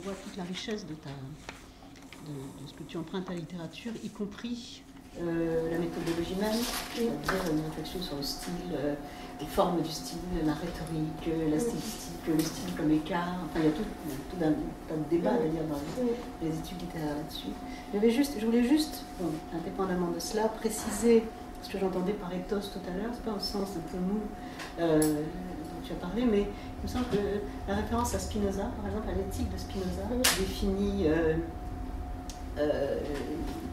vois toute la richesse de ce que tu empruntes à la littérature, y compris la méthodologie même, c'est-à-dire une réflexion sur le style, les formes du style, la rhétorique, la stylistique, le style comme écart. Enfin, il y a tout un tas de débats d'ailleurs dans les études littéraires là-dessus. Je voulais juste, bon, indépendamment de cela, préciser ce que j'entendais par ethos tout à l'heure. C'est pas au sens un peu mou dont tu as parlé, mais il me semble que la référence à Spinoza, par exemple à l'éthique de Spinoza,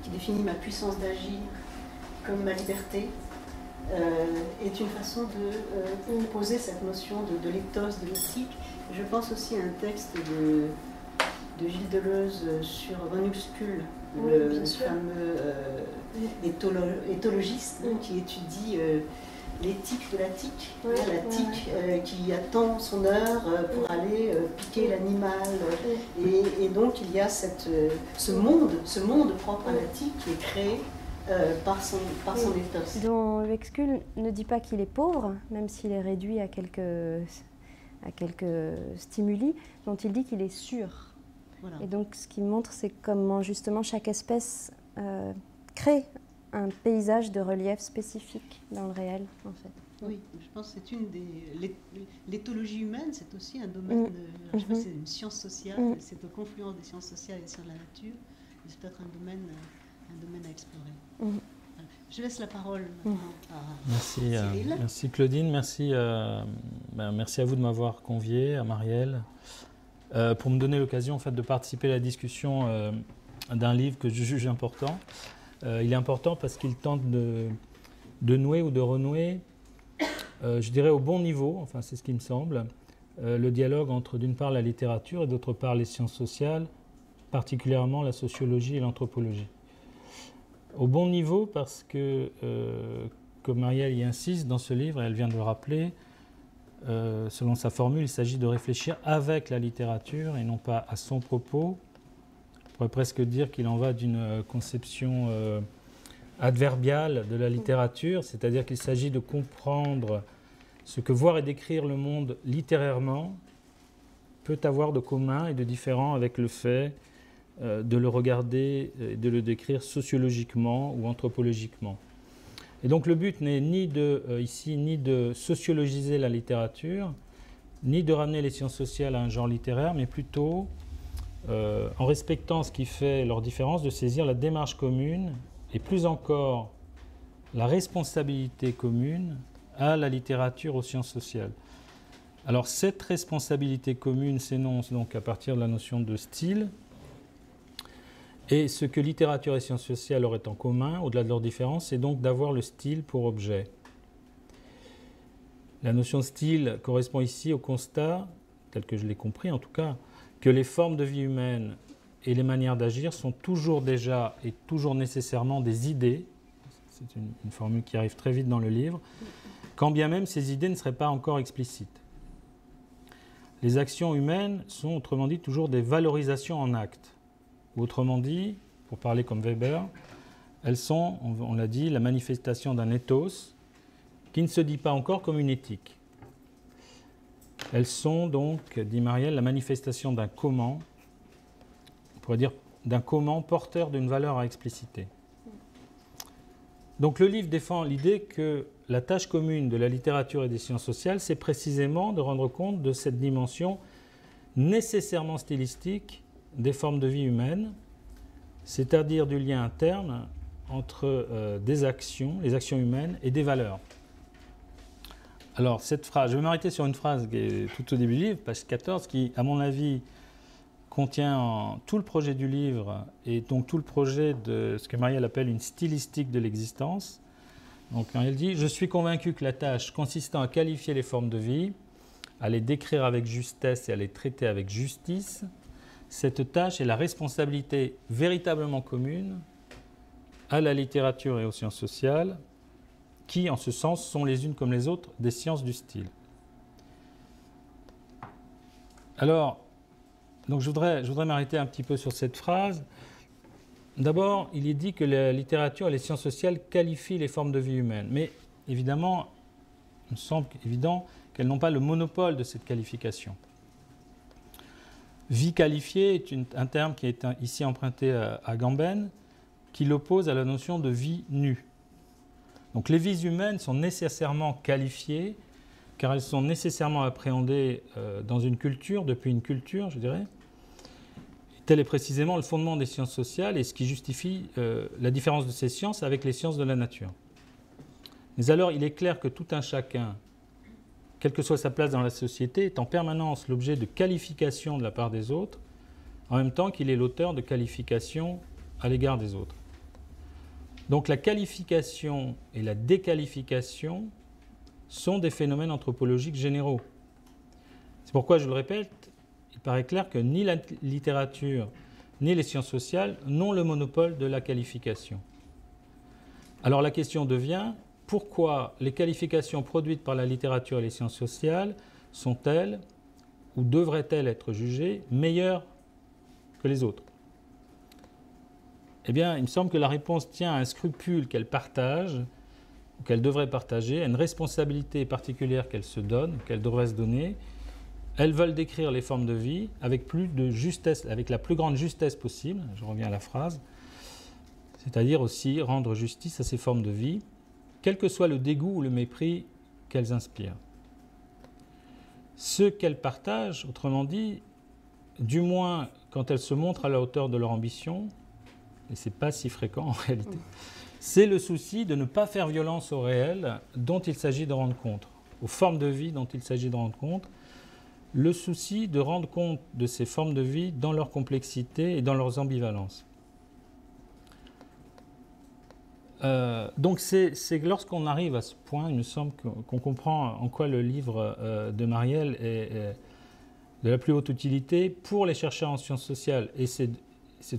qui définit ma puissance d'agir comme ma liberté, est une façon de poser cette notion de l'éthos, de l'éthique. Je pense aussi à un texte de Gilles Deleuze sur Von Uxküll, le fameux éthologiste qui étudie l'éthique de la tique, la tique qui attend son heure pour aller piquer l'animal. Et donc il y a ce monde propre à la tique qui est créé par son ethos. Dont Uxküll ne dit pas qu'il est pauvre, même s'il est réduit à quelques stimuli, dont il dit qu'il est sûr. Voilà. Et donc ce qu'il montre, c'est comment justement chaque espèce crée un paysage de relief spécifique dans le réel, en fait. Oui, je pense que c'est une des... L'éthologie humaine, c'est aussi un domaine, je sais pas, c'est une science sociale, c'est au confluence des sciences sociales et des sciences de la nature, et c'est peut-être un domaine à explorer. Voilà. Je laisse la parole maintenant à Cyril. Merci Claudine, merci à vous de m'avoir convié, à Marielle, pour me donner l'occasion en fait, de participer à la discussion d'un livre que je juge important. Il est important parce qu'il tente de nouer ou de renouer, je dirais au bon niveau, enfin c'est ce qui me semble, le dialogue entre d'une part la littérature et d'autre part les sciences sociales, particulièrement la sociologie et l'anthropologie. Au bon niveau parce que, comme Marielle y insiste dans ce livre, et elle vient de le rappeler, selon sa formule, il s'agit de réfléchir avec la littérature et non pas à son propos. On pourrait presque dire qu'il en va d'une conception adverbiale de la littérature, c'est-à-dire qu'il s'agit de comprendre ce que voir et décrire le monde littérairement peut avoir de commun et de différent avec le fait de le regarder et de le décrire sociologiquement ou anthropologiquement. Et donc le but n'est ni de sociologiser la littérature, ni de ramener les sciences sociales à un genre littéraire, mais plutôt, en respectant ce qui fait leur différence, de saisir la démarche commune et plus encore la responsabilité commune à la littérature aux sciences sociales. Alors cette responsabilité commune s'énonce donc à partir de la notion de style, et ce que littérature et sciences sociales auraient en commun, au-delà de leurs différences, c'est donc d'avoir le style pour objet. La notion de style correspond ici au constat, tel que je l'ai compris en tout cas, que les formes de vie humaine et les manières d'agir sont toujours déjà et toujours nécessairement des idées, c'est une formule qui arrive très vite dans le livre, quand bien même ces idées ne seraient pas encore explicites. Les actions humaines sont autrement dit toujours des valorisations en actes. Autrement dit, pour parler comme Weber, elles sont, on l'a dit, la manifestation d'un ethos qui ne se dit pas encore comme une éthique. Elles sont donc, dit Marielle, la manifestation d'un comment, on pourrait dire d'un comment porteur d'une valeur à expliciter. Donc le livre défend l'idée que la tâche commune de la littérature et des sciences sociales, c'est précisément de rendre compte de cette dimension nécessairement stylistique des formes de vie humaines, c'est-à-dire du lien interne entre des actions, les actions humaines, et des valeurs. Alors cette phrase, je vais m'arrêter sur une phrase qui est tout au début du livre, page 14, qui, à mon avis, contient tout le projet du livre et donc tout le projet de ce que Marielle appelle une stylistique de l'existence. Donc Marielle dit « Je suis convaincu que la tâche consistant à qualifier les formes de vie, à les décrire avec justesse et à les traiter avec justice, cette tâche est la responsabilité véritablement commune à la littérature et aux sciences sociales, qui, en ce sens, sont les unes comme les autres des sciences du style. » Alors, donc je voudrais m'arrêter un petit peu sur cette phrase. D'abord, il est dit que la littérature et les sciences sociales qualifient les formes de vie humaine. Mais évidemment, il me semble évident qu'elles n'ont pas le monopole de cette qualification. Vie qualifiée est un terme qui est ici emprunté à Agamben, qui l'oppose à la notion de vie nue. Donc les vies humaines sont nécessairement qualifiées, car elles sont nécessairement appréhendées dans une culture, depuis une culture, je dirais. Tel est précisément le fondement des sciences sociales et ce qui justifie la différence de ces sciences avec les sciences de la nature. Mais alors, il est clair que tout un chacun, quelle que soit sa place dans la société, est en permanence l'objet de qualifications de la part des autres, en même temps qu'il est l'auteur de qualifications à l'égard des autres. Donc la qualification et la déqualification sont des phénomènes anthropologiques généraux. C'est pourquoi, je le répète, il paraît clair que ni la littérature ni les sciences sociales n'ont le monopole de la qualification. Alors la question devient, pourquoi les qualifications produites par la littérature et les sciences sociales sont-elles, ou devraient-elles être jugées, meilleures que les autres ? Eh bien, il me semble que la réponse tient à un scrupule qu'elles partagent, ou qu'elles devraient partager, à une responsabilité particulière qu'elles se donnent, qu'elles devraient se donner. Elles veulent décrire les formes de vie avec plus de justesse, avec la plus grande justesse possible, je reviens à la phrase, c'est-à-dire aussi rendre justice à ces formes de vie, quel que soit le dégoût ou le mépris qu'elles inspirent. Ce qu'elles partagent, autrement dit, du moins quand elles se montrent à la hauteur de leur ambition, et ce n'est pas si fréquent en réalité, c'est le souci de ne pas faire violence au réel dont il s'agit de rendre compte, aux formes de vie dont il s'agit de rendre compte, le souci de rendre compte de ces formes de vie dans leur complexité et dans leurs ambivalences. Donc c'est lorsqu'on arrive à ce point, il me semble qu'on comprend en quoi le livre de Marielle est de la plus haute utilité pour les chercheurs en sciences sociales. Et c'est de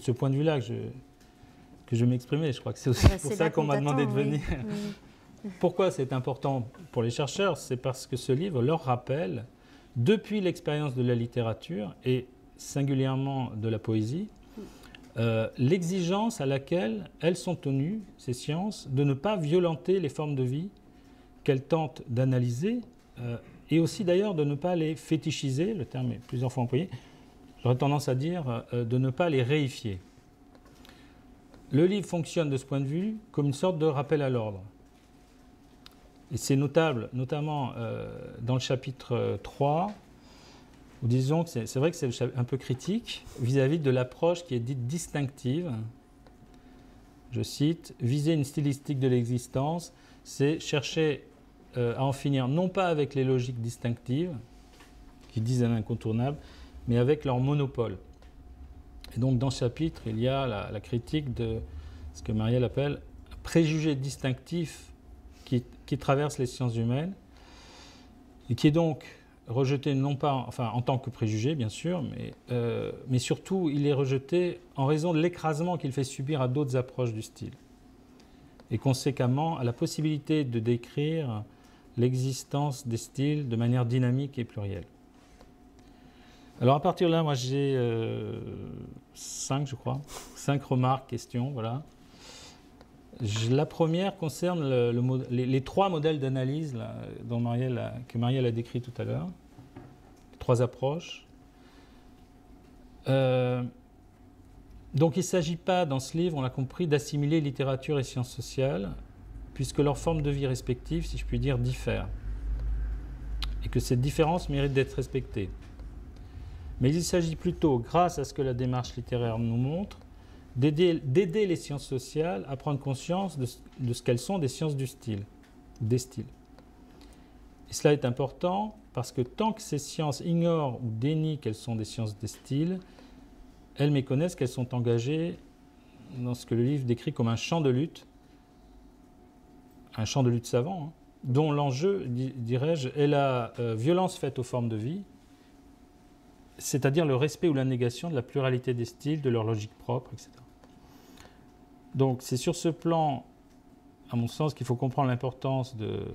ce point de vue-là que je m'exprimais. Je crois que c'est aussi pour ça qu'on m'a demandé de venir. Oui. Pourquoi c'est important pour les chercheurs ? C'est parce que ce livre leur rappelle, depuis l'expérience de la littérature et singulièrement de la poésie, l'exigence à laquelle elles sont tenues, ces sciences, de ne pas violenter les formes de vie qu'elles tentent d'analyser, et aussi d'ailleurs de ne pas les fétichiser, le terme est plusieurs fois employé, j'aurais tendance à dire de ne pas les réifier. Le livre fonctionne de ce point de vue comme une sorte de rappel à l'ordre. Et c'est notable, notamment dans le chapitre 3, où disons que c'est vrai que c'est un peu critique vis-à-vis de l'approche qui est dite distinctive. Je cite, « Viser une stylistique de l'existence, c'est chercher à en finir non pas avec les logiques distinctives, qui disent un incontournable, mais avec leur monopole. » Et donc dans ce chapitre, il y a la critique de ce que Marielle appelle un préjugé distinctif qui traverse les sciences humaines et qui est donc rejeté non pas en tant que préjugé, bien sûr, mais surtout il est rejeté en raison de l'écrasement qu'il fait subir à d'autres approches du style et conséquemment à la possibilité de décrire l'existence des styles de manière dynamique et plurielle. Alors à partir de là, moi j'ai 5 remarques, questions, voilà. La première concerne les 3 modèles d'analyse que Marielle a décrit tout à l'heure, 3 approches. Donc il ne s'agit pas dans ce livre, on l'a compris, d'assimiler littérature et sciences sociales, puisque leurs formes de vie respectives, si je puis dire, diffèrent, et que cette différence mérite d'être respectée. Mais il s'agit plutôt, grâce à ce que la démarche littéraire nous montre, d'aider les sciences sociales à prendre conscience de ce qu'elles sont des sciences du style, des styles. Et cela est important parce que tant que ces sciences ignorent ou dénient qu'elles sont des sciences des styles, elles méconnaissent qu'elles sont engagées dans ce que le livre décrit comme un champ de lutte savant, dont l'enjeu, dirais-je, est la violence faite aux formes de vie, c'est-à-dire le respect ou la négation de la pluralité des styles, de leur logique propre, etc. Donc c'est sur ce plan, à mon sens, qu'il faut comprendre l'importance de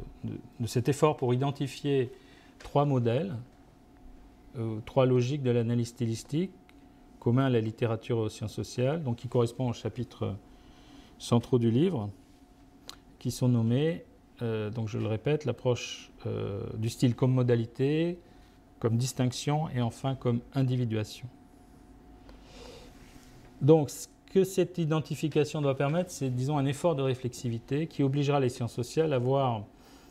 cet effort pour identifier 3 modèles, 3 logiques de l'analyse stylistique, communs à la littérature et aux sciences sociales, donc qui correspondent aux chapitres centraux du livre, qui sont nommés, donc je le répète, l'approche du style comme modalité, comme distinction et enfin comme individuation. Donc, ce que cette identification doit permettre, c'est, disons, un effort de réflexivité qui obligera les sciences sociales à voir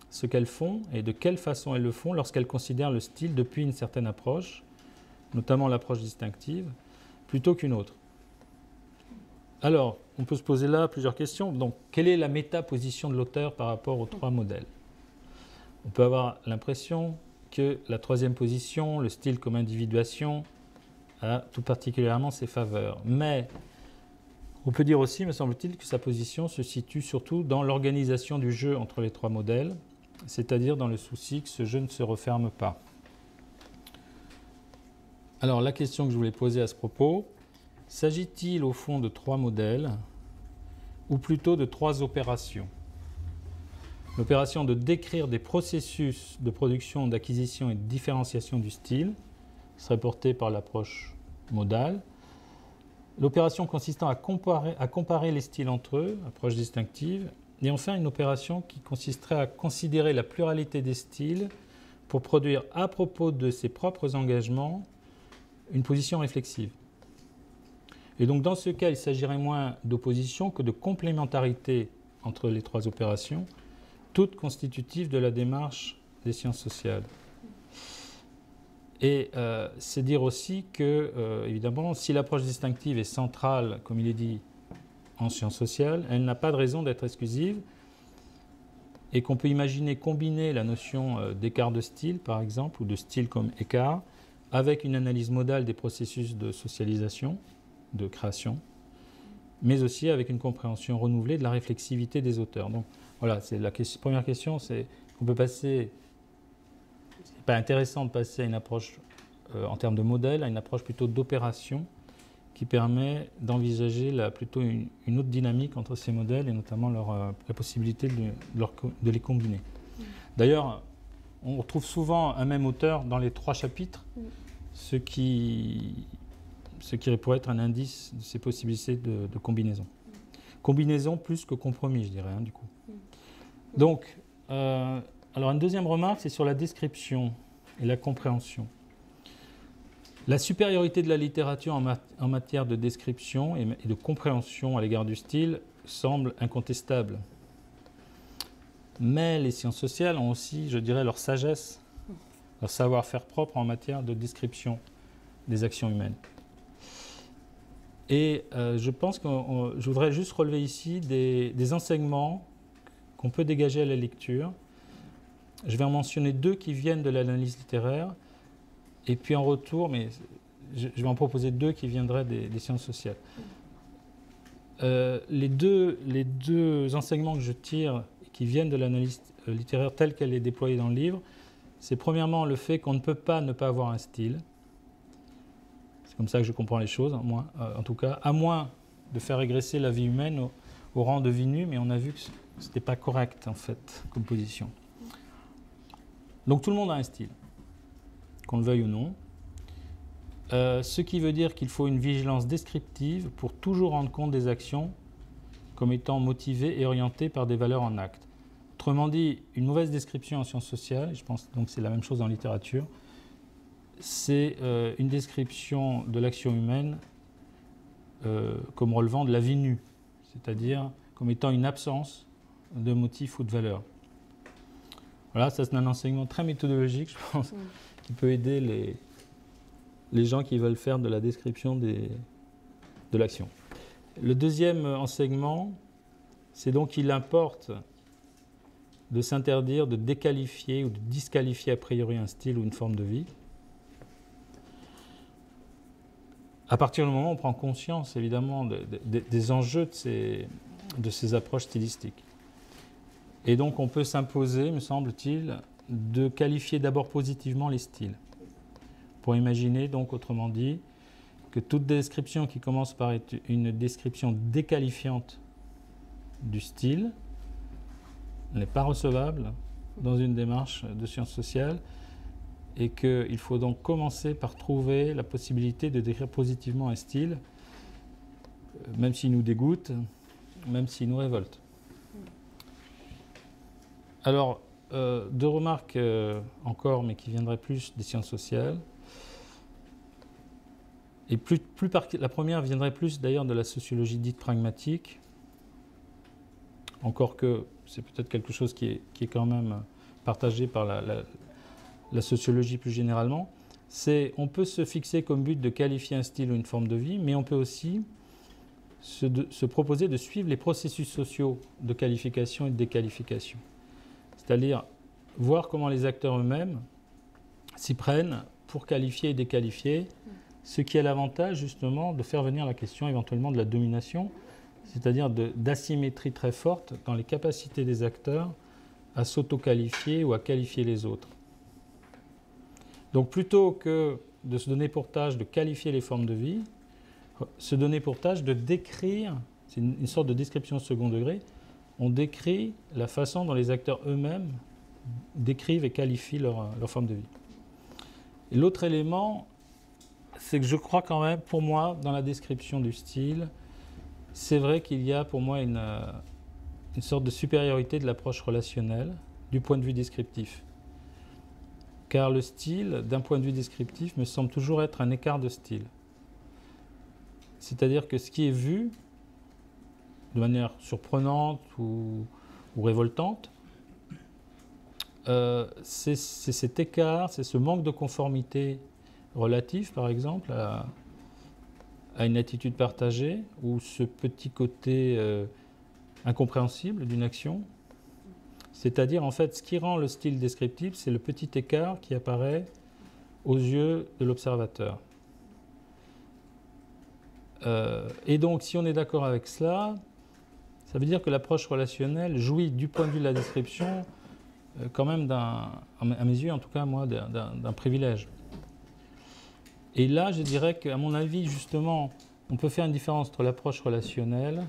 ce qu'elles font et de quelle façon elles le font lorsqu'elles considèrent le style depuis une certaine approche, notamment l'approche distinctive, plutôt qu'une autre. Alors, on peut se poser là plusieurs questions. Donc, quelle est la métaposition de l'auteur par rapport aux trois modèles? On peut avoir l'impression que la troisième position, le style comme individuation, a tout particulièrement ses faveurs. Mais on peut dire aussi, me semble-t-il, que sa position se situe surtout dans l'organisation du jeu entre les trois modèles, c'est-à-dire dans le souci que ce jeu ne se referme pas. Alors, la question que je voulais poser à ce propos, s'agit-il au fond de trois modèles, ou plutôt de trois opérations? L'opération de décrire des processus de production, d'acquisition et de différenciation du style serait portée par l'approche modale. L'opération consistant à comparer les styles entre eux, approche distinctive. Et enfin, une opération qui consisterait à considérer la pluralité des styles pour produire, à propos de ses propres engagements, une position réflexive. Et donc, dans ce cas, il s'agirait moins d'opposition que de complémentarité entre les trois opérations, toutes constitutives de la démarche des sciences sociales. Et c'est dire aussi que, évidemment, si l'approche distinctive est centrale, comme il est dit, en sciences sociales, elle n'a pas de raison d'être exclusive et qu'on peut imaginer combiner la notion d'écart de style, par exemple, ou de style comme écart, avec une analyse modale des processus de socialisation, de création, mais aussi avec une compréhension renouvelée de la réflexivité des auteurs. Donc voilà, c'est la première question, c'est qu'on peut passer, c'est pas intéressant de passer à une approche en termes de modèle, à une approche plutôt d'opération qui permet d'envisager plutôt une autre dynamique entre ces modèles et notamment la possibilité de les combiner. D'ailleurs, on retrouve souvent un même auteur dans les trois chapitres, ce qui pourrait être un indice de ces possibilités de combinaison. Combinaison plus que compromis, je dirais, du coup. Donc, alors une deuxième remarque, c'est sur la description et la compréhension. La supériorité de la littérature en matière de description et de compréhension à l'égard du style semble incontestable. Mais les sciences sociales ont aussi, je dirais, leur sagesse, leur savoir-faire propre en matière de description des actions humaines. Et je pense que je voudrais juste relever ici des enseignements qu'on peut dégager à la lecture. Je vais en mentionner deux qui viennent de l'analyse littéraire, et puis en retour, mais je vais en proposer deux qui viendraient des sciences sociales. Les deux enseignements que je tire, qui viennent de l'analyse littéraire telle qu'elle est déployée dans le livre, c'est premièrement le fait qu'on ne peut pas ne pas avoir un style. C'est comme ça que je comprends les choses, en tout cas, à moins de faire régresser la vie humaine au rang de vie nue, mais on a vu que ce n'était pas correct, en fait, comme position. Donc tout le monde a un style, qu'on le veuille ou non, ce qui veut dire qu'il faut une vigilance descriptive pour toujours rendre compte des actions comme étant motivées et orientées par des valeurs en acte. Autrement dit, une mauvaise description en sciences sociales, je pense donc que c'est la même chose en littérature, c'est une description de l'action humaine comme relevant de la vie nue, c'est-à-dire comme étant une absence de motifs ou de valeurs. Voilà, ça c'est un enseignement très méthodologique, je pense, qui peut aider les gens qui veulent faire de la description de l'action. Le deuxième enseignement, c'est donc qu'il importe de s'interdire de déqualifier ou de disqualifier a priori un style ou une forme de vie. À partir du moment où on prend conscience, évidemment, des enjeux de ces approches stylistiques. Et donc, on peut s'imposer, me semble-t-il, de qualifier d'abord positivement les styles. Pour imaginer, donc, autrement dit, que toute description qui commence par être une description déqualifiante du style n'est pas recevable dans une démarche de sciences sociales et qu'il faut donc commencer par trouver la possibilité de décrire positivement un style, même s'il nous dégoûte, même s'il nous révolte. Alors, deux remarques encore, mais qui viendraient plus des sciences sociales. Et la première viendrait plus d'ailleurs de la sociologie dite pragmatique, encore que c'est peut-être quelque chose qui est quand même partagé par la sociologie plus généralement. On peut se fixer comme but de qualifier un style ou une forme de vie, mais on peut aussi se proposer de suivre les processus sociaux de qualification et de déqualification. C'est-à-dire voir comment les acteurs eux-mêmes s'y prennent pour qualifier et déqualifier, ce qui a l'avantage justement de faire venir la question éventuellement de la domination, c'est-à-dire d'asymétrie très forte dans les capacités des acteurs à s'auto-qualifier ou à qualifier les autres. Donc plutôt que de se donner pour tâche de qualifier les formes de vie, se donner pour tâche de décrire, c'est une sorte de description au second degré, on décrit la façon dont les acteurs eux-mêmes décrivent et qualifient leur forme de vie. Et l'autre élément, c'est que je crois quand même, pour moi, dans la description du style, c'est vrai qu'il y a pour moi une sorte de supériorité de l'approche relationnelle du point de vue descriptif. Car le style, d'un point de vue descriptif, me semble toujours être un écart de style. C'est-à-dire que ce qui est vu de manière surprenante ou révoltante, c'est cet écart, c'est ce manque de conformité relatif, par exemple, à une attitude partagée, ou ce petit côté incompréhensible d'une action. C'est-à-dire, en fait, ce qui rend le style descriptif, c'est le petit écart qui apparaît aux yeux de l'observateur. Et donc, si on est d'accord avec cela, ça veut dire que l'approche relationnelle jouit, du point de vue de la description, quand même, à mes yeux, en tout cas, moi, d'un privilège. Et là, je dirais qu'à mon avis, justement, on peut faire une différence entre l'approche relationnelle,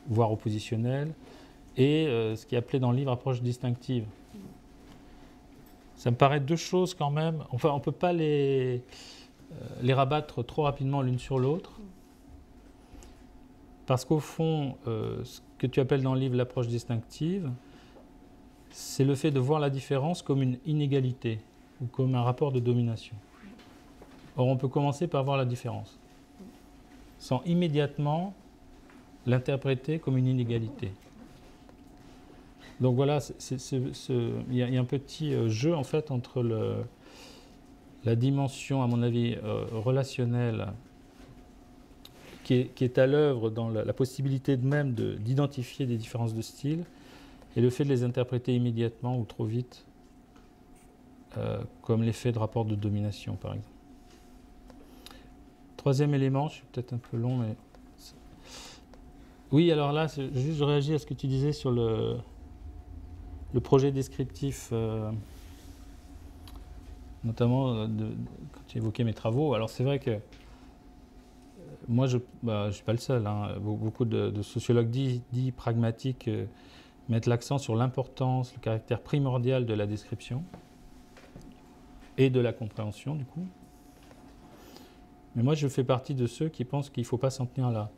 voire oppositionnelle, et ce qui est appelé dans le livre approche distinctive. Ça me paraît deux choses quand même. Enfin, on ne peut pas les rabattre trop rapidement l'une sur l'autre. Parce qu'au fond, ce que tu appelles dans le livre l'approche distinctive, c'est le fait de voir la différence comme une inégalité ou comme un rapport de domination. Or, on peut commencer par voir la différence, sans immédiatement l'interpréter comme une inégalité. Donc voilà, il y a un petit jeu en fait entre la dimension, à mon avis, relationnelle, qui est à l'œuvre dans la possibilité même d'identifier des différences de style, et le fait de les interpréter immédiatement ou trop vite, comme l'effet de rapport de domination, par exemple. Troisième élément, je suis peut-être un peu long, mais... Oui, alors là, je réagis à ce que tu disais sur le projet descriptif, notamment quand tu évoquais mes travaux. Alors c'est vrai que moi, je ne suis pas le seul. Hein. Beaucoup de sociologues dits pragmatiques mettent l'accent sur l'importance, le caractère primordial de la description et de la compréhension, du coup. Mais moi, je fais partie de ceux qui pensent qu'il ne faut pas s'en tenir là.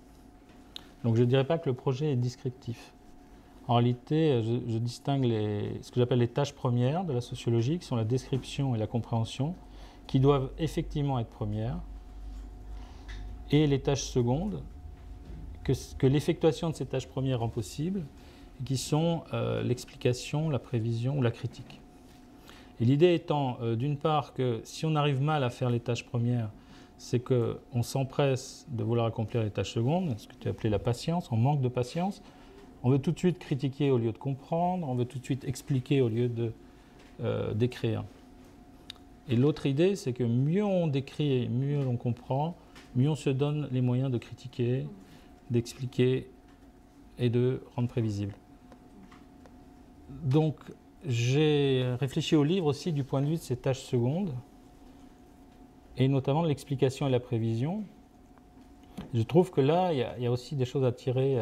Donc je ne dirais pas que le projet est descriptif. En réalité, je distingue ce que j'appelle les tâches premières de la sociologie, qui sont la description et la compréhension, qui doivent effectivement être premières, et les tâches secondes, que l'effectuation de ces tâches premières rend possible, et qui sont l'explication, la prévision ou la critique. Et l'idée étant, d'une part, que si on arrive mal à faire les tâches premières, c'est qu'on s'empresse de vouloir accomplir les tâches secondes, ce que tu as appelé la patience, on manque de patience. On veut tout de suite critiquer au lieu de comprendre, on veut tout de suite expliquer au lieu d'écrire. Et l'autre idée, c'est que mieux on décrit, mieux on comprend, mieux on se donne les moyens de critiquer, d'expliquer et de rendre prévisible. Donc, j'ai réfléchi au livre aussi du point de vue de ces tâches secondes, et notamment de l'explication et la prévision. Je trouve que là, il y a aussi des choses à tirer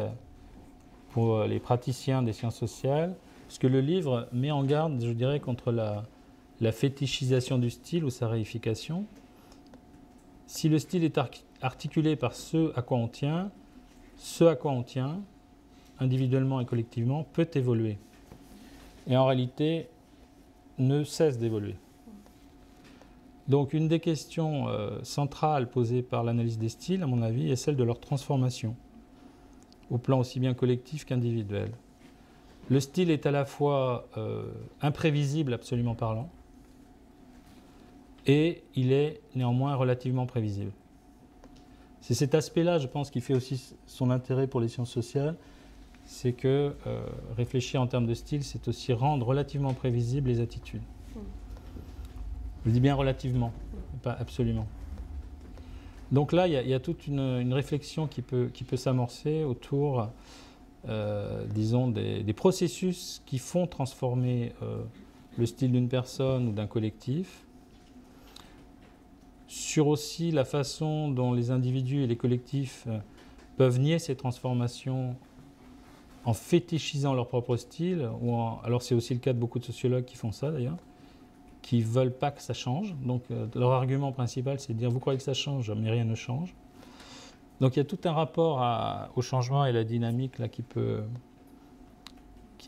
pour les praticiens des sciences sociales, parce que le livre met en garde, je dirais, contre la fétichisation du style ou sa réification. Si le style est articulé par ce à quoi on tient, individuellement et collectivement, peut évoluer. Et en réalité, ne cesse d'évoluer. Donc une des questions centrales posées par l'analyse des styles, à mon avis, est celle de leur transformation, au plan aussi bien collectif qu'individuel. Le style est à la fois imprévisible absolument parlant, et il est néanmoins relativement prévisible. C'est cet aspect-là, je pense, qui fait aussi son intérêt pour les sciences sociales, c'est que réfléchir en termes de style, c'est aussi rendre relativement prévisibles les attitudes. Je dis bien relativement, pas absolument. Donc là, il y a toute une réflexion qui peut s'amorcer autour, disons, des processus qui font transformer le style d'une personne ou d'un collectif, sur aussi la façon dont les individus et les collectifs peuvent nier ces transformations en fétichisant leur propre style, alors c'est aussi le cas de beaucoup de sociologues qui font ça d'ailleurs, qui ne veulent pas que ça change. Donc leur argument principal, c'est de dire « vous croyez que ça change, mais rien ne change ». Donc il y a tout un rapport au changement et la dynamique là, qui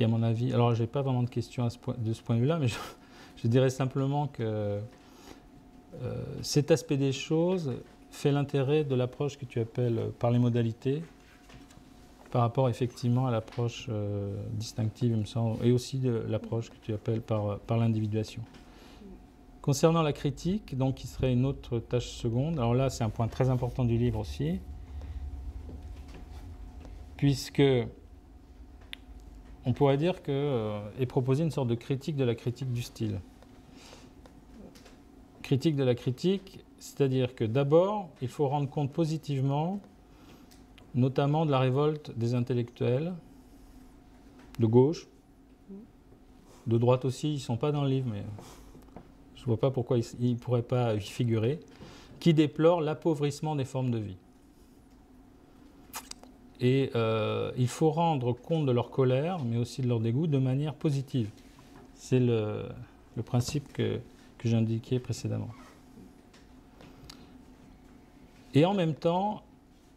à mon avis... Alors je n'ai pas vraiment de questions de ce point de vue-là, mais je dirais simplement que cet aspect des choses fait l'intérêt de l'approche que tu appelles par les modalités, par rapport effectivement à l'approche distinctive, il me semble, et aussi de l'approche que tu appelles par l'individuation. Concernant la critique, donc, qui serait une autre tâche seconde, alors là c'est un point très important du livre aussi, puisque on pourrait dire est proposée une sorte de critique de la critique du style. Critique de la critique, c'est-à-dire que d'abord, il faut rendre compte positivement, notamment de la révolte des intellectuels, de gauche, de droite aussi, ils ne sont pas dans le livre, mais je ne vois pas pourquoi ils ne pourraient pas y figurer, qui déplorent l'appauvrissement des formes de vie. Et il faut rendre compte de leur colère, mais aussi de leur dégoût, de manière positive. C'est le principe que j'indiquais précédemment. Et en même temps,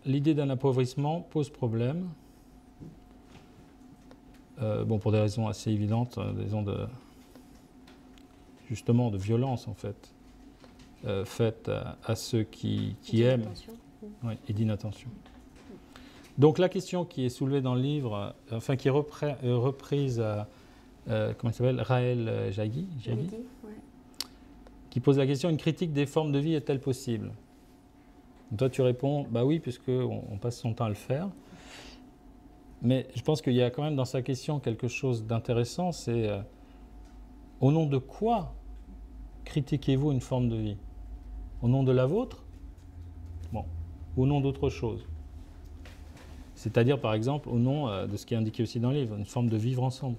l'idée d'un appauvrissement pose problème, pour des raisons assez évidentes, des raisons justement de violence en fait, faite à ceux qui aiment, et d'inattention. Donc la question qui est soulevée dans le livre, enfin qui est reprise à comment il s'appelle, Raël Jaegui, qui pose la question: une critique des formes de vie est-elle possible? Toi tu réponds bah oui, puisqu'on passe son temps à le faire. Mais je pense qu'il y a quand même dans sa question quelque chose d'intéressant, c'est au nom de quoi critiquez-vous une forme de vie? Au nom de la vôtre? Bon, ou au nom d'autre chose? C'est-à-dire, par exemple, au nom de ce qui est indiqué aussi dans le livre, une forme de vivre ensemble.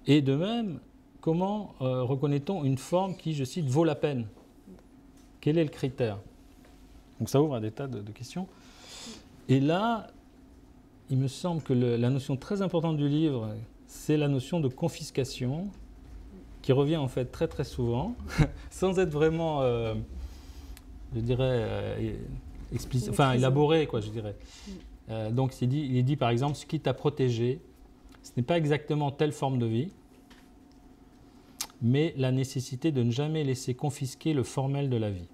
Et de même, comment reconnaît-on une forme qui, je cite, vaut la peine? Quel est le critère? Donc ça ouvre à des tas de questions. Et là, il me semble que la notion très importante du livre, c'est la notion de confiscation, qui revient en fait très très souvent, sans être vraiment, je dirais, élaboré, quoi, je dirais. Donc il est dit par exemple, ce qui t'a protégé, ce n'est pas exactement telle forme de vie, mais la nécessité de ne jamais laisser confisquer le formel de la vie.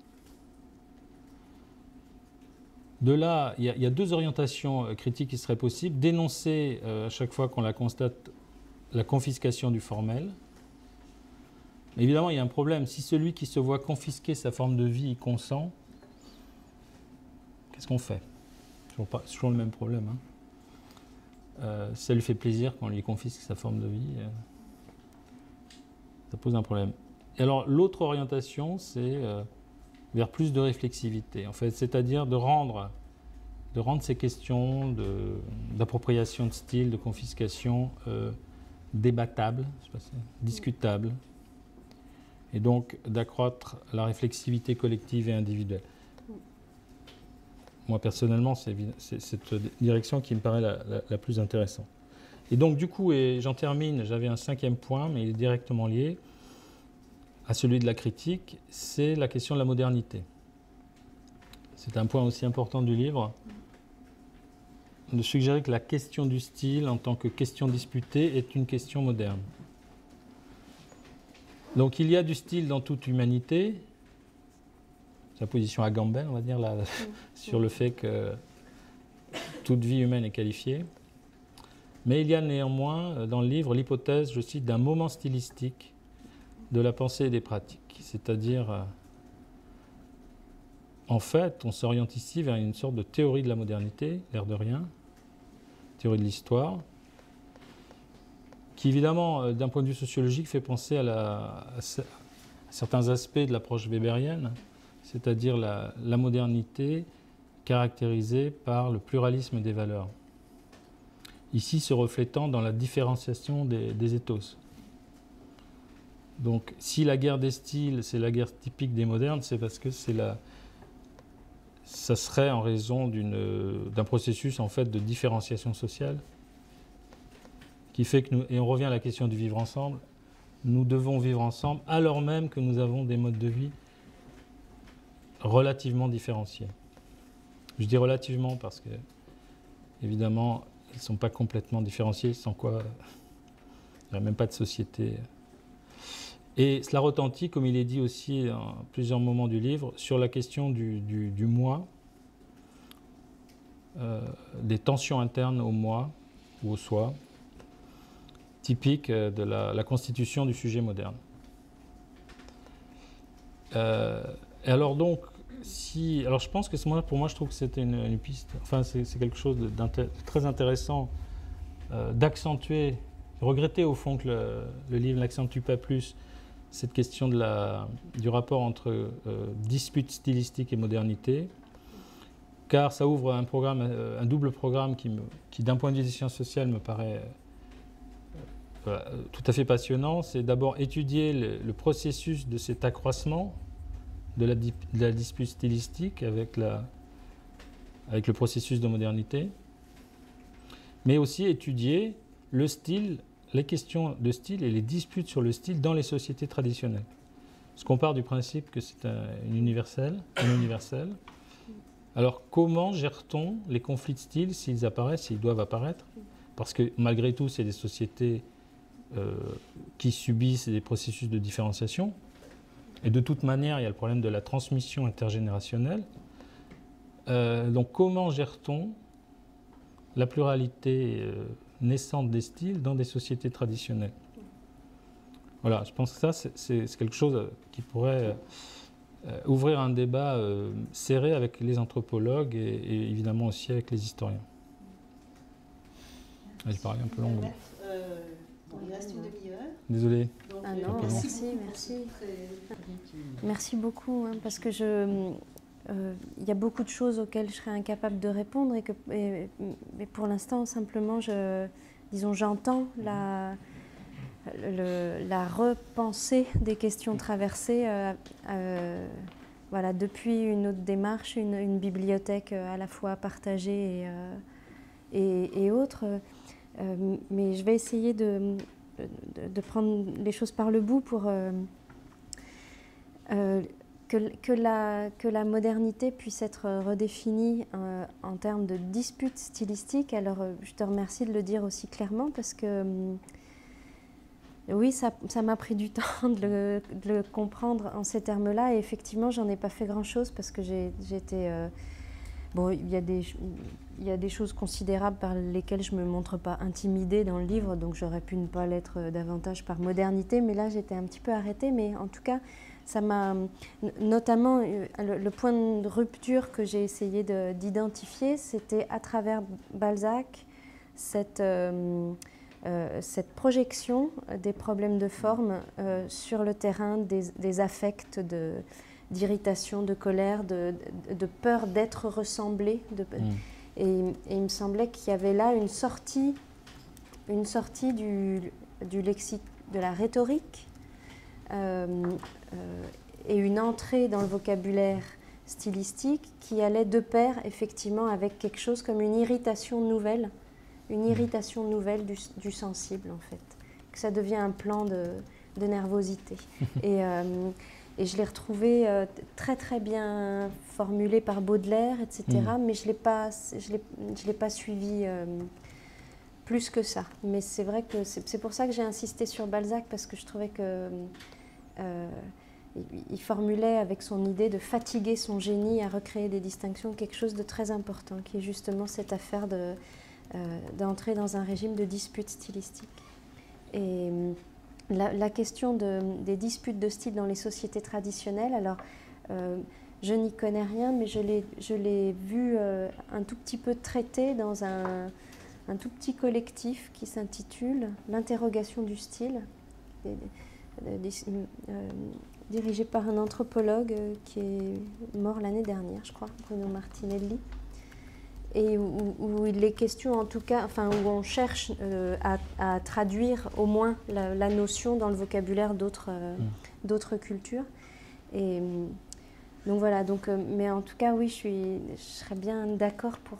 De là, il y a deux orientations critiques qui seraient possibles. Dénoncer à chaque fois qu'on la constate la confiscation du formel. Évidemment, il y a un problème. Si celui qui se voit confisquer sa forme de vie y consent, qu'est-ce qu'on fait? C'est toujours le même problème. Ça lui fait plaisir quand on lui confisque sa forme de vie. Ça pose un problème. Et alors, l'autre orientation, c'est vers plus de réflexivité, en fait, c'est-à-dire de rendre ces questions d'appropriation de style, de confiscation, débattables, discutables, et donc d'accroître la réflexivité collective et individuelle. Moi, personnellement, c'est cette direction qui me paraît la plus intéressante. Et donc, du coup, et j'en termine, j'avais un 5e point, mais il est directement lié à celui de la critique, c'est la question de la modernité. C'est un point aussi important du livre, de suggérer que la question du style, en tant que question disputée, est une question moderne. Donc il y a du style dans toute humanité. C'est la position agamben, on va dire, là, sur le fait que toute vie humaine est qualifiée. Mais il y a néanmoins dans le livre l'hypothèse, je cite, d'un moment stylistique de la pensée et des pratiques. C'est-à-dire, en fait, on s'oriente ici vers une sorte de théorie de la modernité, l'air de rien, théorie de l'histoire, qui évidemment, d'un point de vue sociologique, fait penser à certains aspects de l'approche weberienne, c'est-à-dire la modernité caractérisée par le pluralisme des valeurs. Ici, se reflétant dans la différenciation des ethos. Donc, si la guerre des styles, c'est la guerre typique des modernes, c'est parce que ça serait en raison d'un processus en fait de différenciation sociale qui fait que et on revient à la question du vivre ensemble, nous devons vivre ensemble alors même que nous avons des modes de vie relativement différenciés. Je dis relativement parce que, évidemment, ils ne sont pas complètement différenciés, sans quoi il n'y aurait même pas de société. Et cela retentit, comme il est dit aussi à plusieurs moments du livre, sur la question du moi, des tensions internes au moi ou au soi, typiques de la constitution du sujet moderne. Et alors donc, alors je pense que pour moi, je trouve que c'était une piste, enfin c'est quelque chose de très intéressant d'accentuer, regretter au fond que le livre n'accentue pas plus cette question du rapport entre dispute stylistique et modernité, car ça ouvre un double programme qui d'un point de vue des sciences sociales, me paraît tout à fait passionnant. C'est d'abord étudier le processus de cet accroissement de la dispute stylistique avec le processus de modernité, mais aussi étudier le style, les questions de style et les disputes sur le style dans les sociétés traditionnelles. Parce qu'on part du principe que c'est un universel. Alors comment gère-t-on les conflits de style s'ils apparaissent, s'ils doivent apparaître? Parce que malgré tout, c'est des sociétés qui subissent des processus de différenciation. Et de toute manière, il y a le problème de la transmission intergénérationnelle. Donc comment gère-t-on la pluralité naissante des styles dans des sociétés traditionnelles? Voilà, je pense que ça, c'est quelque chose qui pourrait ouvrir un débat serré avec les anthropologues et évidemment aussi avec les historiens. J'ai parlé un peu long. Il reste une demi-heure. Désolé. Donc, non, merci. Merci beaucoup, hein, parce que il y a beaucoup de choses auxquelles je serais incapable de répondre et pour l'instant, simplement, j'entends la repensée des questions traversées voilà, depuis une autre démarche, une bibliothèque à la fois partagée et autre. Mais je vais essayer de prendre les choses par le bout pour que la modernité puisse être redéfinie en termes de disputes stylistiques. Alors, je te remercie de le dire aussi clairement parce que oui, ça m'a pris du temps de le comprendre en ces termes-là. Et effectivement, j'en ai pas fait grand-chose parce que j'ai été... bon, il y a des choses considérables par lesquelles je ne me montre pas intimidée dans le livre, donc j'aurais pu ne pas l'être davantage par modernité, mais là j'étais un petit peu arrêtée. Mais en tout cas, ça m'a notamment le point de rupture que j'ai essayé d'identifier, c'était à travers Balzac, cette projection des problèmes de forme sur le terrain des affects d'irritation, de colère, de peur d'être ressemblé. Et il me semblait qu'il y avait là une sortie du lexique, de la rhétorique et une entrée dans le vocabulaire stylistique qui allait de pair effectivement avec quelque chose comme une irritation nouvelle du sensible en fait, que ça devient un plan de nervosité. Et je l'ai retrouvé très très bien formulé par Baudelaire, etc. Mais je l'ai pas suivi plus que ça. Mais c'est vrai que c'est pour ça que j'ai insisté sur Balzac, parce que je trouvais que il formulait avec son idée de fatiguer son génie à recréer des distinctions quelque chose de très important, qui est justement cette affaire d'entrer dans un régime de dispute stylistique. Et la question des disputes de style dans les sociétés traditionnelles, alors je n'y connais rien, mais je l'ai vu un tout petit peu traité dans un tout petit collectif qui s'intitule L'interrogation du style, dirigé par un anthropologue qui est mort l'année dernière, je crois, Bruno Martinelli, et où il est question, en tout cas, enfin, où on cherche à traduire au moins la notion dans le vocabulaire d'autres cultures. Et donc voilà, mais en tout cas, oui, je serais bien d'accord pour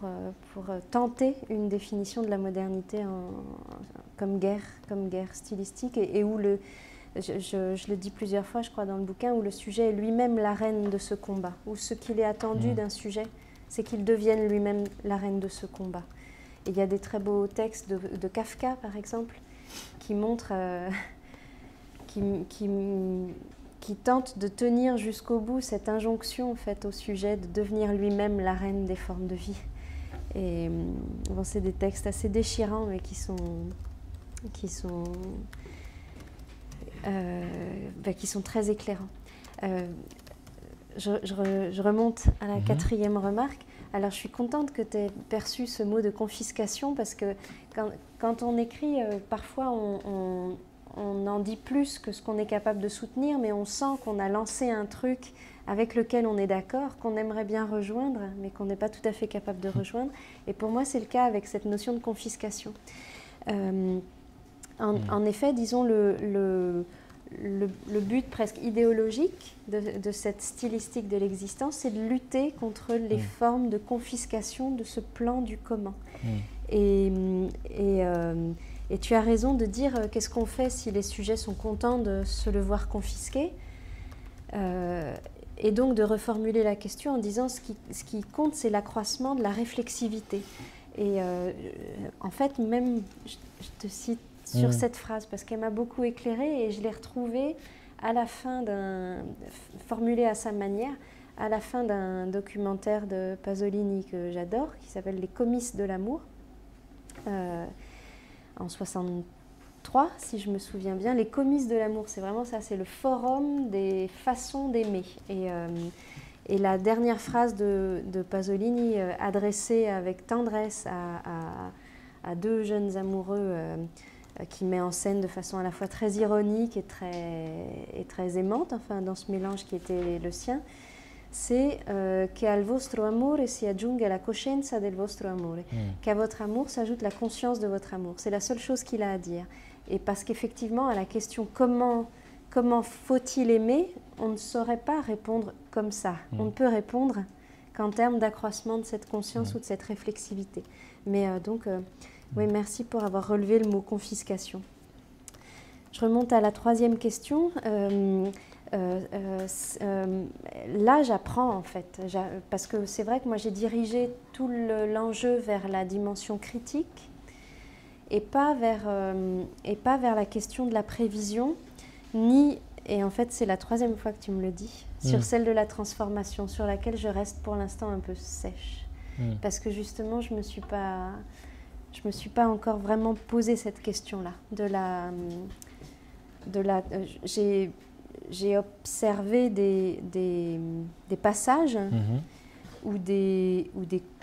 tenter une définition de la modernité comme guerre stylistique, et où je le dis plusieurs fois, je crois, dans le bouquin, où le sujet est lui-même l'arène de ce combat, où ce qu'il est attendu d'un sujet, c'est qu'il devienne lui-même l'arène de ce combat. Et il y a des très beaux textes de Kafka, par exemple, qui montrent, qui tentent de tenir jusqu'au bout cette injonction faite au sujet de devenir lui-même l'arène des formes de vie. Et bon, c'est des textes assez déchirants, mais qui sont très éclairants. Je remonte à la quatrième remarque. Alors, je suis contente que tu aies perçu ce mot de confiscation, parce que quand on écrit, parfois on en dit plus que ce qu'on est capable de soutenir, mais on sent qu'on a lancé un truc avec lequel on est d'accord, qu'on aimerait bien rejoindre, mais qu'on n'est pas tout à fait capable de rejoindre. Et pour moi, c'est le cas avec cette notion de confiscation. En effet, disons, le but presque idéologique de cette stylistique de l'existence, c'est de lutter contre les formes de confiscation de ce plan du commun. Et tu as raison de dire qu'est-ce qu'on fait si les sujets sont contents de se le voir confisqué, et donc de reformuler la question en disant ce qui compte, c'est l'accroissement de la réflexivité. Et en fait, même, je te cite sur cette phrase, parce qu'elle m'a beaucoup éclairée, et je l'ai retrouvée à la fin formulée à sa manière, à la fin d'un documentaire de Pasolini que j'adore, qui s'appelle Les Comices de l'amour, en 63, si je me souviens bien. Les Comices de l'amour, c'est vraiment ça, c'est le forum des façons d'aimer. Et la dernière phrase de Pasolini, adressée avec tendresse à deux jeunes amoureux, qui met en scène de façon à la fois très ironique et très aimante, enfin, dans ce mélange qui était le sien, c'est que al vostro amore si aggiunga la coscienza del vostro amore, qu'à votre amour s'ajoute la conscience de votre amour. C'est la seule chose qu'il a à dire. Et parce qu'effectivement, à la question comment faut-il aimer, on ne saurait pas répondre comme ça. On ne peut répondre qu'en termes d'accroissement de cette conscience ou de cette réflexivité. Mais oui, merci pour avoir relevé le mot confiscation. Je remonte à la troisième question. Là, j'apprends en fait, parce que c'est vrai que moi j'ai dirigé tout l'enjeu vers la dimension critique et pas vers la question de la prévision, et en fait c'est la troisième fois que tu me le dis, sur celle de la transformation, sur laquelle je reste pour l'instant un peu sèche, parce que justement je me suis pas encore vraiment posé cette question-là. J'ai observé des passages ou des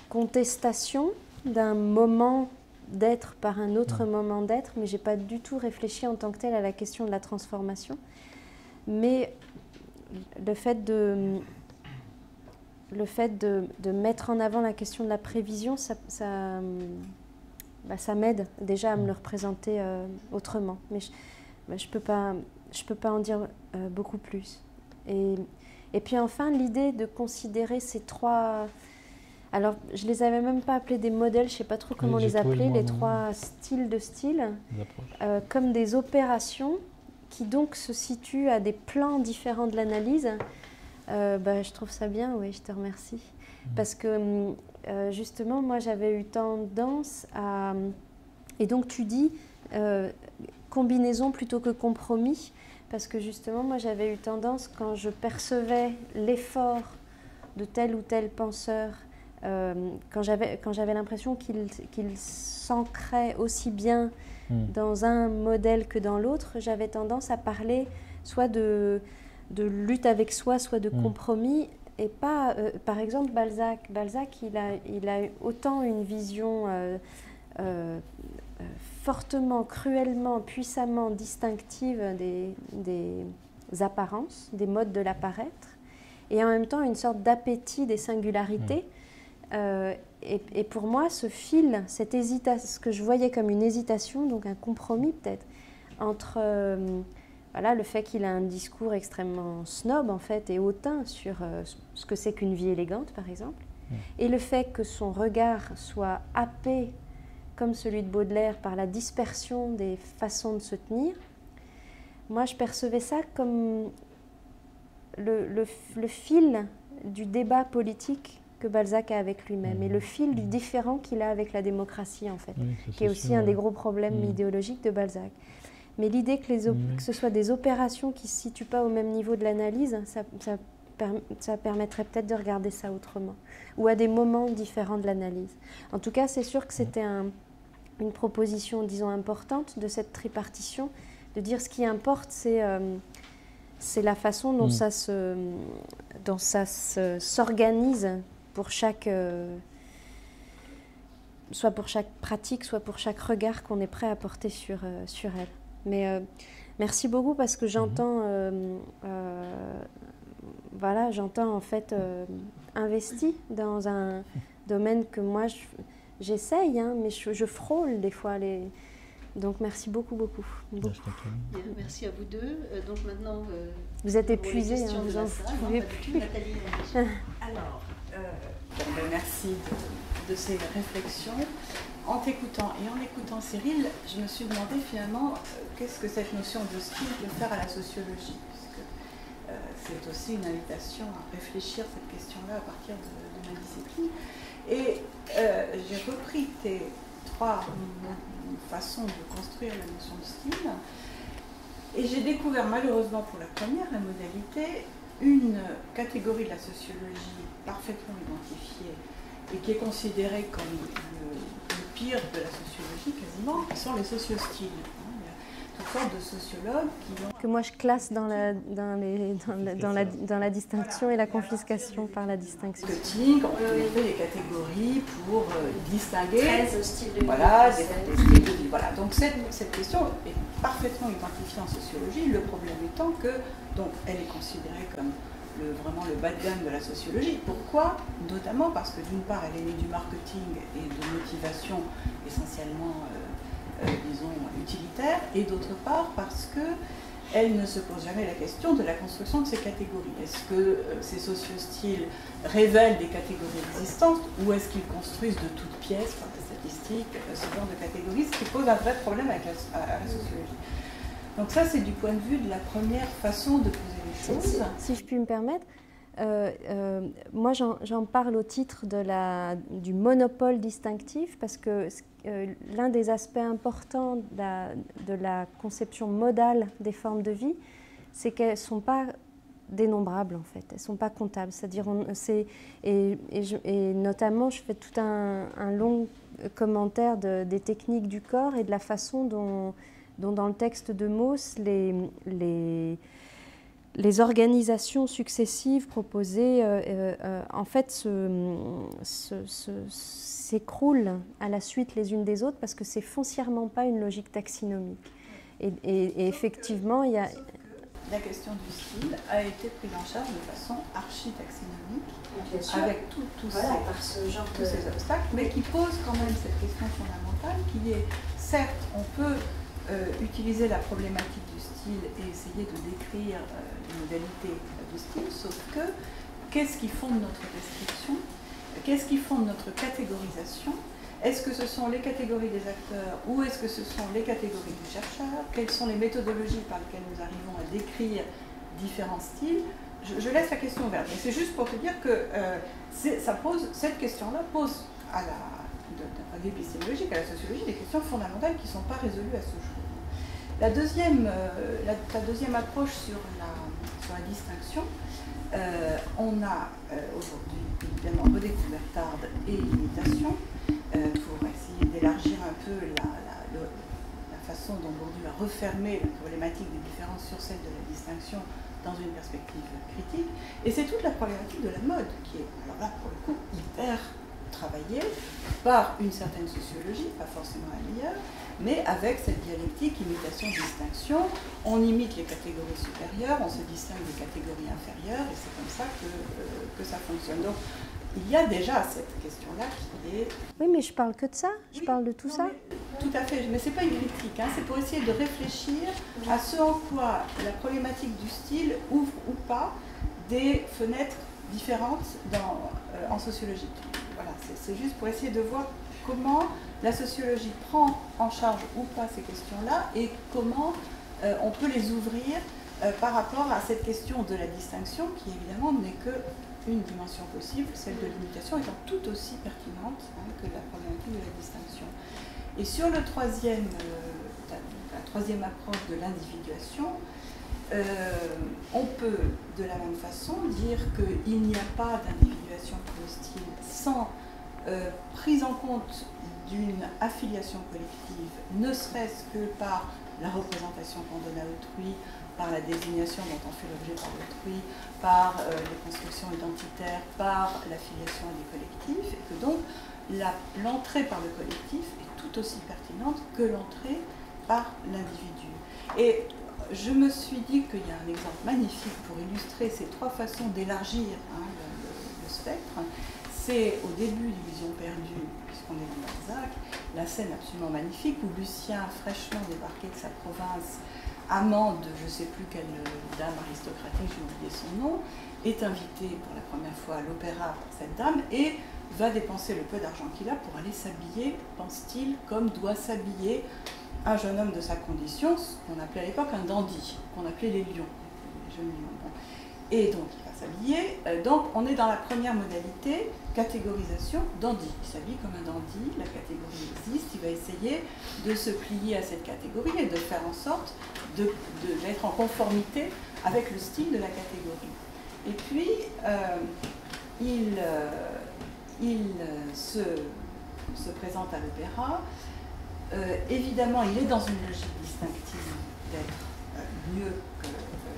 contestations d'un moment d'être par un autre moment d'être, mais je n'ai pas du tout réfléchi en tant que tel à la question de la transformation. Mais le fait de mettre en avant la question de la prévision, ça m'aide déjà à me le représenter autrement. Mais je peux pas en dire beaucoup plus. Et puis enfin, l'idée de considérer ces trois... Alors, je les avais même pas appelés des modèles, je sais pas trop comment les appeler, les trois styles de style, comme des opérations qui donc se situent à des plans différents de l'analyse. Je trouve ça bien, oui, je te remercie. Parce que justement, moi j'avais eu tendance à... Et donc tu dis combinaison plutôt que compromis, parce que justement, moi j'avais eu tendance, quand je percevais l'effort de tel ou tel penseur, quand j'avais l'impression qu'il s'ancrait aussi bien dans un modèle que dans l'autre, j'avais tendance à parler soit de lutte avec soi, soit de compromis, et pas, par exemple, Balzac. Balzac, il a autant une vision fortement, cruellement, puissamment distinctive des apparences, des modes de l'apparaître, et en même temps une sorte d'appétit des singularités. Et pour moi, ce fil, cette hésitation, ce que je voyais comme une hésitation, donc un compromis peut-être, entre voilà, le fait qu'il a un discours extrêmement snob en fait, et hautain sur ce que c'est qu'une vie élégante, par exemple, et le fait que son regard soit happé, comme celui de Baudelaire, par la dispersion des façons de se tenir. Moi, je percevais ça comme le fil du débat politique que Balzac a avec lui-même, et le fil du différent qu'il a avec la démocratie, en fait, qui est aussi un des gros problèmes idéologiques de Balzac. Mais l'idée que ce soit des opérations qui ne se situent pas au même niveau de l'analyse, ça permettrait peut-être de regarder ça autrement, ou à des moments différents de l'analyse. En tout cas, c'est sûr que c'était une proposition, disons, importante de cette tripartition, de dire ce qui importe, c'est la façon dont ça s'organise pour chaque... soit pour chaque pratique, soit pour chaque regard qu'on est prêt à porter sur elle. Mais merci beaucoup, parce que j'entends voilà, j'entends en fait investi dans un domaine que moi j'essaye, hein, mais je frôle des fois les... Donc merci beaucoup. Merci à vous deux. Donc maintenant... vous êtes épuisés, hein, vous en pouvez plus. Alors, merci de ces réflexions. En t'écoutant et en écoutant Cyril, je me suis demandé finalement qu'est-ce que cette notion de style peut faire à la sociologie, puisque c'est aussi une invitation à réfléchir cette question-là à partir de ma discipline. Et j'ai repris tes trois façons de construire la notion de style, et j'ai découvert malheureusement pour la première, la modalité, une catégorie de la sociologie parfaitement identifiée et qui est considérée comme le pire de la sociologie quasiment, qui sont les sociostyles. Il y a toutes sortes de sociologues qui ont... Que moi je classe dans la distinction et la confiscation par la distinction. Marketing, on fait des catégories pour distinguer 13 styles de vie. Voilà, des styles de vie. Voilà. Donc cette question est parfaitement identifiée en sociologie, le problème étant que donc, elle est considérée comme vraiment le bas de gamme de la sociologie. Pourquoi? Notamment parce que d'une part, elle est née du marketing et de motivation essentiellement, disons, utilitaire, et d'autre part parce qu'elle ne se pose jamais la question de la construction de ces catégories. Est-ce que ces sociostyles révèlent des catégories existantes, ou est-ce qu'ils construisent de toutes pièces, par des statistiques, ce genre de catégories, ce qui pose un vrai problème avec la sociologie. Donc ça, c'est du point de vue de la première façon de poser les choses. Si je puis me permettre, moi j'en parle au titre du monopole distinctif, parce que l'un des aspects importants de la conception modale des formes de vie, c'est qu'elles ne sont pas dénombrables en fait, elles ne sont pas comptables. C'est-à-dire, et notamment, je fais tout un long commentaire des techniques du corps et de la façon dont dans le texte de Mauss, les organisations successives proposées en fait s'écroulent à la suite les unes des autres, parce que c'est foncièrement pas une logique taxinomique. Et effectivement, il y a... La question du style a été prise en charge de façon archi-taxinomique, avec tous ces obstacles, mais qui pose quand même cette question fondamentale qui est, certes, on peut utiliser la problématique du style et essayer de décrire les modalités du style, sauf que qu'est-ce qui fonde notre description? Qu'est-ce qui fonde notre catégorisation? Est-ce que ce sont les catégories des acteurs, ou est-ce que ce sont les catégories du chercheur? Quelles sont les méthodologies par lesquelles nous arrivons à décrire différents styles? Je laisse la question ouverte, mais c'est juste pour te dire que cette question-là pose d'un point de vue épistémologique à la sociologie des questions fondamentales qui ne sont pas résolues à ce jour. La deuxième approche sur la distinction, on a aujourd'hui évidemment redécouvert Tarde et l'imitation pour essayer d'élargir un peu la façon dont Bourdieu a refermé la problématique des différences sur celle de la distinction dans une perspective critique. Et c'est toute la problématique de la mode qui est, alors là pour le coup, hyper travaillée par une certaine sociologie, pas forcément la meilleure, mais avec cette dialectique imitation-distinction. On imite les catégories supérieures, on se distingue des catégories inférieures, et c'est comme ça que ça fonctionne. Donc, il y a déjà cette question-là qui est... Oui, mais je parle que de ça, je parle de tout ça. Tout à fait, mais ce n'est pas une critique, hein, c'est pour essayer de réfléchir à ce en quoi la problématique du style ouvre ou pas des fenêtres différentes en sociologie. Voilà, c'est juste pour essayer de voir comment la sociologie prend en charge ou pas ces questions-là et comment on peut les ouvrir par rapport à cette question de la distinction qui évidemment n'est qu'une dimension possible, celle de l'imitation étant tout aussi pertinente que la problématique de la distinction. Et sur la troisième approche de l'individuation, on peut de la même façon dire qu'il n'y a pas d'individuation pour le style sans prise en compte d'une affiliation collective, ne serait-ce que par la représentation qu'on donne à autrui, par la désignation dont on fait l'objet par autrui, par les constructions identitaires, par l'affiliation à des collectifs, et que donc l'entrée par le collectif est tout aussi pertinente que l'entrée par l'individu. Et je me suis dit qu'il y a un exemple magnifique pour illustrer ces trois façons d'élargir le spectre. C'est au début d'Illusion perdue, puisqu'on est dans Balzac, la scène absolument magnifique où Lucien, fraîchement débarqué de sa province, amant de je ne sais plus quelle dame aristocratique, j'ai oublié son nom, est invité pour la première fois à l'opéra par cette dame et va dépenser le peu d'argent qu'il a pour aller s'habiller, pense-t-il, comme doit s'habiller un jeune homme de sa condition, ce qu'on appelait à l'époque un dandy, qu'on appelait les lions, les jeunes lions. Bon. Et donc il va s'habiller, donc on est dans la première modalité, catégorisation, dandy. Il s'habille comme un dandy, la catégorie existe, il va essayer de se plier à cette catégorie et de faire en sorte d'être en conformité avec le style de la catégorie. Et puis, il se présente à l'opéra. Évidemment, il est dans une logique distinctive d'être mieux que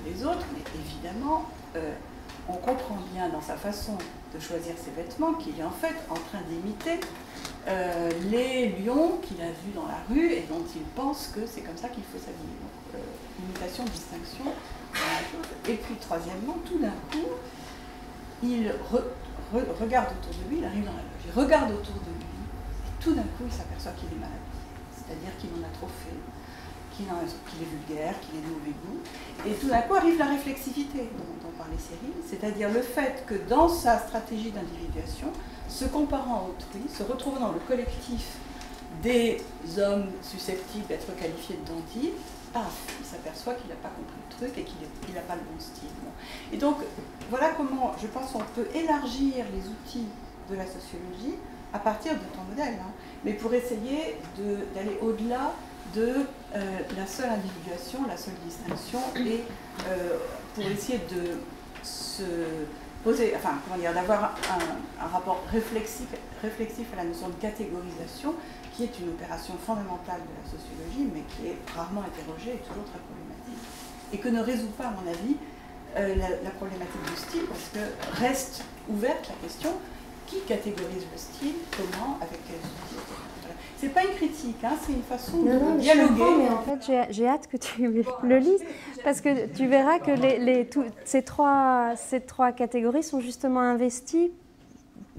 les autres, mais évidemment, on comprend bien dans sa façon de choisir ses vêtements qu'il est en fait en train d'imiter les lions qu'il a vus dans la rue et dont il pense que c'est comme ça qu'il faut s'habiller. Donc, imitation, distinction, et puis troisièmement, tout d'un coup, il regarde autour de lui, il arrive dans la loge, il regarde autour de lui, et tout d'un coup, il s'aperçoit qu'il est malade. C'est-à-dire qu'il en a trop fait, qu'il est vulgaire, qu'il est de mauvais goût. Et tout d'un coup arrive la réflexivité dont parlait Cyril, c'est-à-dire le fait que dans sa stratégie d'individuation, se comparant à autrui, se retrouvant dans le collectif des hommes susceptibles d'être qualifiés de dandy, il s'aperçoit qu'il n'a pas compris le truc et qu'il n'a pas le bon style. Bon. Et donc, voilà comment, je pense, on peut élargir les outils de la sociologie à partir de ton modèle, hein, mais pour essayer d'aller au-delà de la seule individuation, la seule distinction, et pour essayer de se poser, enfin, comment dire, d'avoir un rapport réflexif à la notion de catégorisation, qui est une opération fondamentale de la sociologie, mais qui est rarement interrogée et toujours très problématique, et que ne résout pas, à mon avis, la problématique du style, parce que reste ouverte la question: qui catégorise le style, comment, avec quels outils, etc. Voilà. C'est pas une critique, hein, c'est une façon de dialoguer. Mais en fait, j'ai hâte que tu le lises, parce que tu verras que ces trois catégories sont justement investies,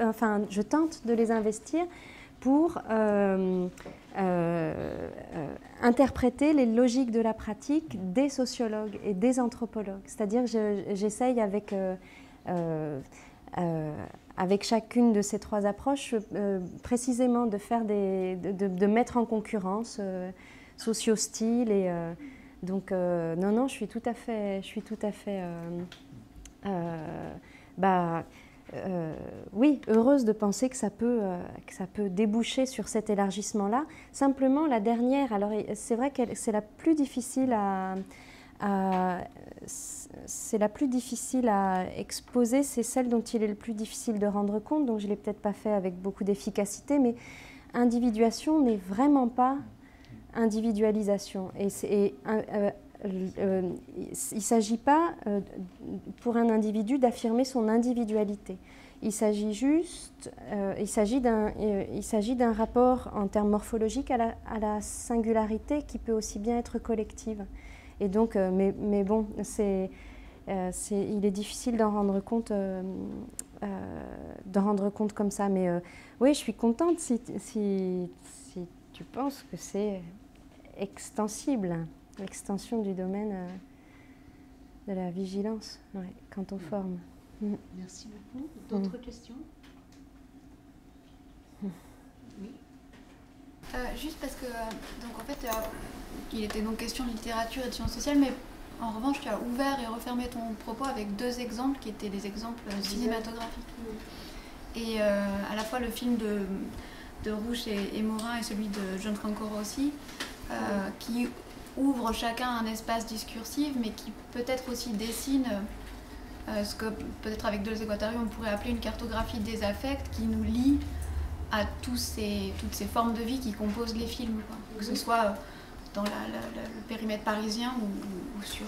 enfin, je tente de les investir pour interpréter les logiques de la pratique des sociologues et des anthropologues. C'est-à-dire que j'essaye avec chacune de ces trois approches, précisément de faire de mettre en concurrence socio-style et donc non, je suis tout à fait oui, heureuse de penser que ça peut déboucher sur cet élargissement-là. Simplement, la dernière, alors c'est vrai que c'est la plus difficile à exposer, c'est celle dont il est le plus difficile de rendre compte, donc je ne l'ai peut-être pas fait avec beaucoup d'efficacité, mais individuation n'est vraiment pas individualisation. Il ne s'agit pas pour un individu d'affirmer son individualité. Il s'agit juste, il s'agit d'un rapport en termes morphologiques à la singularité qui peut aussi bien être collective. Et donc, mais bon, il est difficile d'en rendre compte comme ça. Mais oui, je suis contente si tu penses que c'est extensible, l'extension du domaine de la vigilance, ouais, quant aux formes. Merci beaucoup. D'autres questions? Oui. Juste parce que, donc en fait, il était donc question de littérature et de sciences sociales, mais en revanche, tu as ouvert et refermé ton propos avec 2 exemples qui étaient des exemples cinématographiques. Et à la fois le film de Rouch et Morin et celui de Gianfranco Rossi, qui ouvrent chacun un espace discursif, mais qui peut-être aussi dessine ce que peut-être avec Deleuze et Guattari on pourrait appeler une cartographie des affects qui nous lie à toutes ces formes de vie qui composent les films, quoi. Que ce soit dans le périmètre parisien ou sur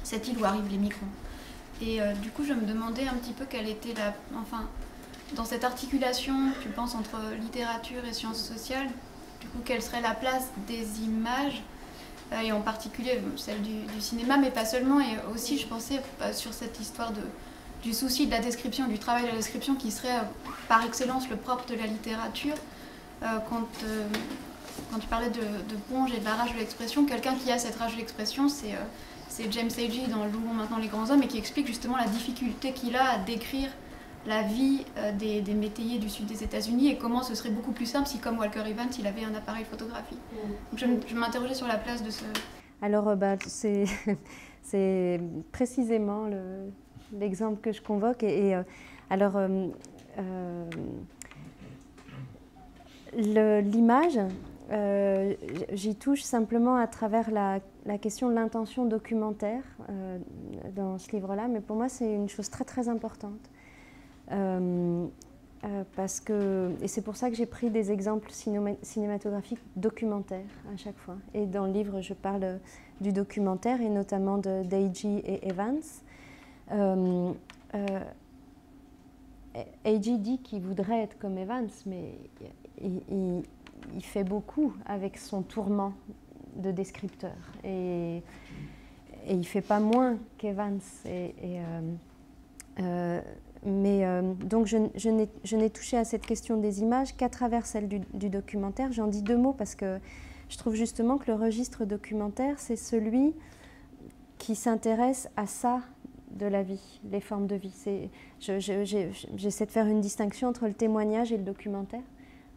cette île où arrivent les migrants. Et du coup, je me demandais un petit peu quelle était dans cette articulation, tu penses, entre littérature et sciences sociales, du coup, quelle serait la place des images, et en particulier celle du cinéma, mais pas seulement, et aussi je pensais sur cette histoire du souci de la description, du travail de la description qui serait par excellence le propre de la littérature. Quand tu parlais de Ponge et de la rage de l'expression, quelqu'un qui a cette rage de l'expression, c'est James Agee dans Louons maintenant les grands hommes, et qui explique justement la difficulté qu'il a à décrire la vie des métayers du sud des États-Unis et comment ce serait beaucoup plus simple si, comme Walker Evans, il avait un appareil photographique. Donc je m'interrogeais sur la place de ce... Alors, c'est précisément l'exemple que je convoque. Alors, l'image, j'y touche simplement à travers la question de l'intention documentaire dans ce livre-là, mais pour moi, c'est une chose très, très importante. Parce que, et c'est pour ça que j'ai pris des exemples cinématographiques documentaires à chaque fois. Et dans le livre, je parle du documentaire et notamment d'Agee et Evans. Agee dit qu'il voudrait être comme Evans, mais il fait beaucoup avec son tourment de descripteur. Et il ne fait pas moins qu'Evans. Donc je n'ai touché à cette question des images qu'à travers celle du documentaire. J'en dis 2 mots parce que je trouve justement que le registre documentaire, c'est celui qui s'intéresse à ça de la vie, les formes de vie. J'essaie de faire une distinction entre le témoignage et le documentaire,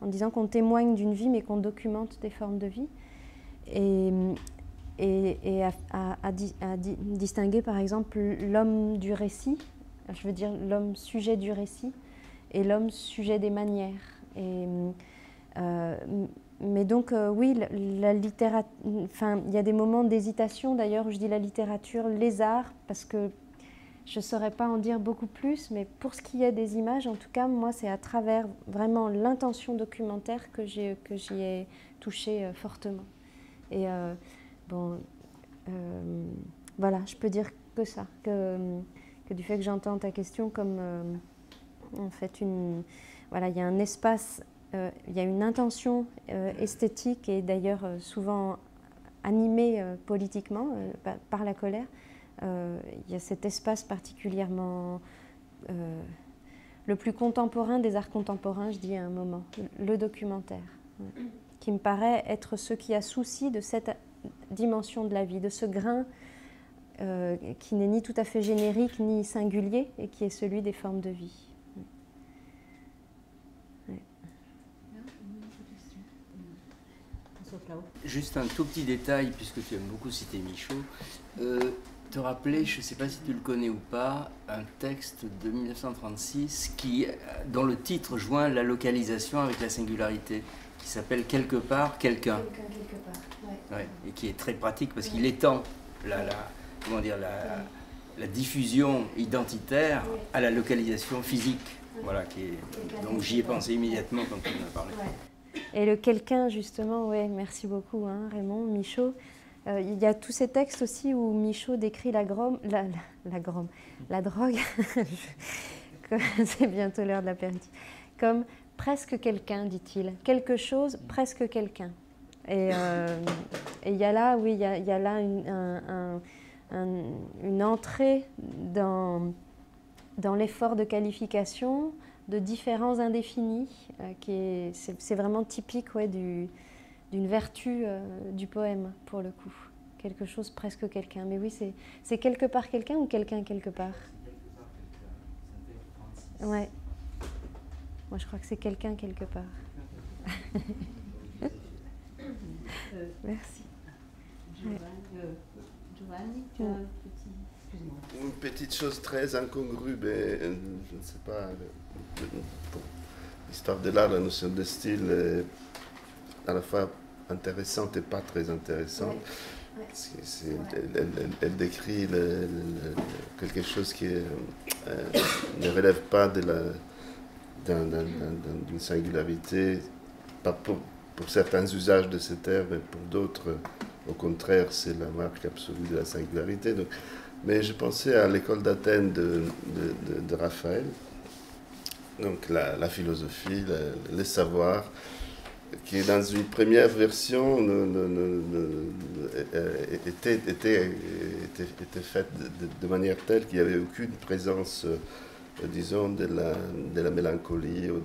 en disant qu'on témoigne d'une vie mais qu'on documente des formes de vie. Et à distinguer par exemple l'homme du récit, je veux dire l'homme sujet du récit et l'homme sujet des manières. Mais donc oui, la littérature, il y a des moments d'hésitation d'ailleurs où je dis la littérature, les arts, parce que je ne saurais pas en dire beaucoup plus, mais pour ce qui est des images, en tout cas, moi, c'est à travers vraiment l'intention documentaire que j'y ai touché fortement. Et voilà, je peux dire que ça, que du fait que j'entends ta question comme en fait voilà, il y a un espace, il y a une intention esthétique et d'ailleurs souvent animée politiquement par la colère. Il y a cet espace particulièrement le plus contemporain des arts contemporains, je dis à un moment, le documentaire, qui me paraît être ce qui a souci de cette dimension de la vie, de ce grain qui n'est ni tout à fait générique ni singulier et qui est celui des formes de vie. Juste un tout petit détail, puisque tu aimes beaucoup citer Michaud. te rappeler, je ne sais pas si tu le connais ou pas, un texte de 1936 dont le titre joint la localisation avec la singularité, qui s'appelle « Quelque part, quelqu'un ». Quelque part, ouais. Et qui est très pratique parce qu'il étend la diffusion identitaire à la localisation physique. Voilà, donc j'y ai pensé immédiatement quand tu en as parlé. Et le quelqu'un, justement, ouais, merci beaucoup, hein, Raymond, Michaud. Il y a tous ces textes aussi où Michaud décrit la drogue, c'est bientôt l'heure de l'apéritif, comme presque quelqu'un, dit-il, quelque chose, presque quelqu'un. Et il y a là, oui, il y a là une entrée dans l'effort de qualification de différents indéfinis, c'est vraiment typique, ouais, d'une vertu du poème, pour le coup. Quelque chose, presque quelqu'un. Mais oui, c'est quelque part quelqu'un ou quelqu'un quelque part? Ouais. Moi, je crois que c'est quelqu'un quelque part. Merci. Giovanni, tu as un petit... Excuse-moi. Une petite chose très incongrue, mais je ne sais pas, pour l'histoire de l'art, la notion de style est à la fois intéressante et pas très intéressante. Elle décrit quelque chose qui ne relève pas d'une singularité, pas pour certains usages de ces termes, mais pour d'autres, au contraire, c'est la marque absolue de la singularité. Donc, mais je pensais à l'école d'Athènes de Raphaël, donc la philosophie, les savoirs, qui dans une première version était faite de manière telle qu'il n'y avait aucune présence, disons, de la mélancolie ou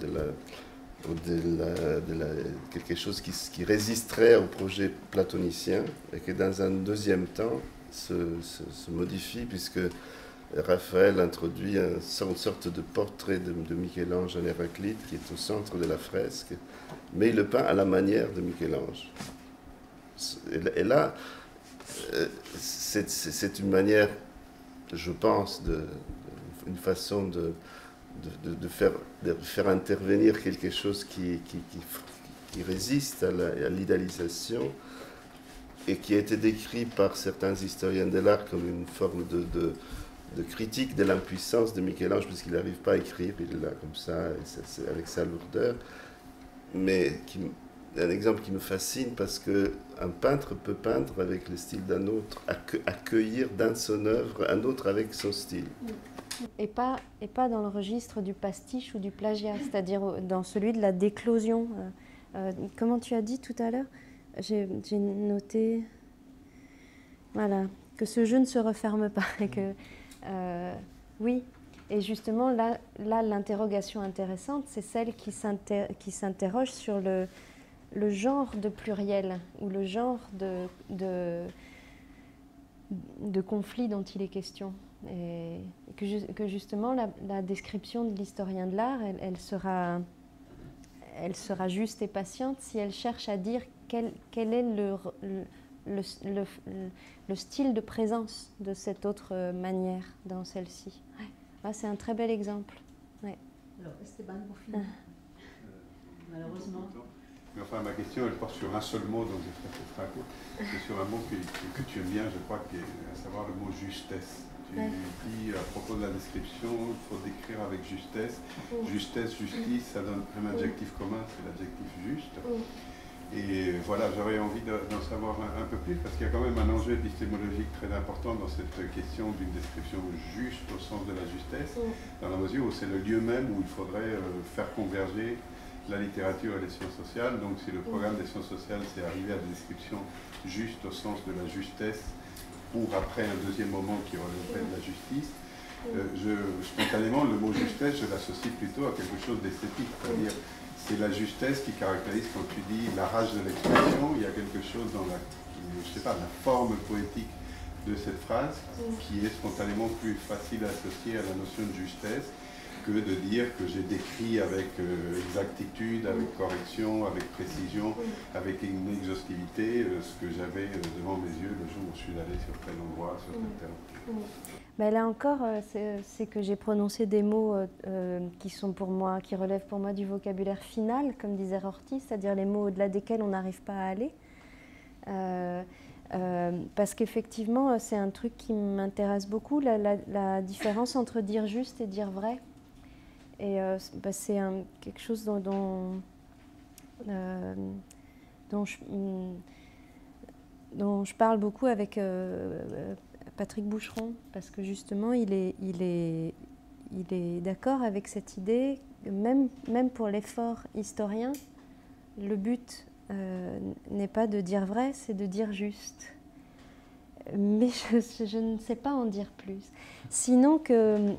quelque chose qui résisterait au projet platonicien, et que dans un deuxième temps se modifie, puisque Raphaël introduit une sorte de portrait de Michel-Ange en Héraclite qui est au centre de la fresque, mais il le peint à la manière de Michel-Ange. Et là, c'est une manière, je pense, une façon de faire intervenir quelque chose qui résiste à l'idéalisation et qui a été décrit par certains historiens de l'art comme une forme de critique de l'impuissance de Michel-Ange, puisqu'il n'arrive pas à écrire, il est là comme ça, avec sa lourdeur. Mais un exemple qui me fascine, parce qu'un peintre peut peindre avec le style d'un autre, accueillir dans son œuvre un autre avec son style. Et pas dans le registre du pastiche ou du plagiat, c'est-à-dire dans celui de la déclosion. Comment tu as dit tout à l'heure? J'ai noté, voilà, que ce jeu ne se referme pas. Et que, oui, et justement, là l'interrogation intéressante, c'est celle qui s'interroge sur le genre de pluriel, ou le genre de conflit dont il est question. Et que justement, la description de l'historien de l'art, elle sera juste et patiente si elle cherche à dire quel est le style de présence de cette autre manière dans celle-ci. Ouais. Ah, c'est un très bel exemple. Ouais. Alors, Esteban, pour finir. Malheureusement. Mais enfin, ma question, elle porte sur un seul mot, donc j'espère que ce sera court. C'est sur un mot que tu aimes bien, je crois, à savoir le mot justesse. Tu dis à propos de la description, il faut décrire avec justesse. Justesse, justice, ça donne un adjectif commun, c'est l'adjectif juste. Et voilà, j'aurais envie d'en savoir un peu plus, parce qu'il y a quand même un enjeu épistémologique très important dans cette question d'une description juste au sens de la justesse, dans la mesure où c'est le lieu même où il faudrait faire converger la littérature et les sciences sociales. Donc si le programme des sciences sociales, c'est arriver à des descriptions justes au sens de la justesse, pour après un deuxième moment qui relèverait de la justice, spontanément, le mot justesse, je l'associe plutôt à quelque chose d'esthétique, c'est-à-dire c'est la justesse qui caractérise, quand tu dis la rage de l'expression, il y a quelque chose dans la forme poétique de cette phrase qui est spontanément plus facile à associer à la notion de justesse que de dire que j'ai décrit avec exactitude, avec correction, avec précision, avec une exhaustivité, ce que j'avais devant mes yeux le jour où je suis allé sur tel endroit, sur tel terrain. Ben là encore, c'est que j'ai prononcé des mots qui sont pour moi, qui relèvent pour moi du vocabulaire final, comme disait Rorty, c'est-à-dire les mots au-delà desquels on n'arrive pas à aller. Parce qu'effectivement, c'est un truc qui m'intéresse beaucoup, la différence entre dire juste et dire vrai. Et bah, c'est quelque chose dont je parle beaucoup avec Patrick Boucheron, parce que justement, il est d'accord avec cette idée, même pour l'effort historien, le but n'est pas de dire vrai, c'est de dire juste. Mais je ne sais pas en dire plus. Sinon que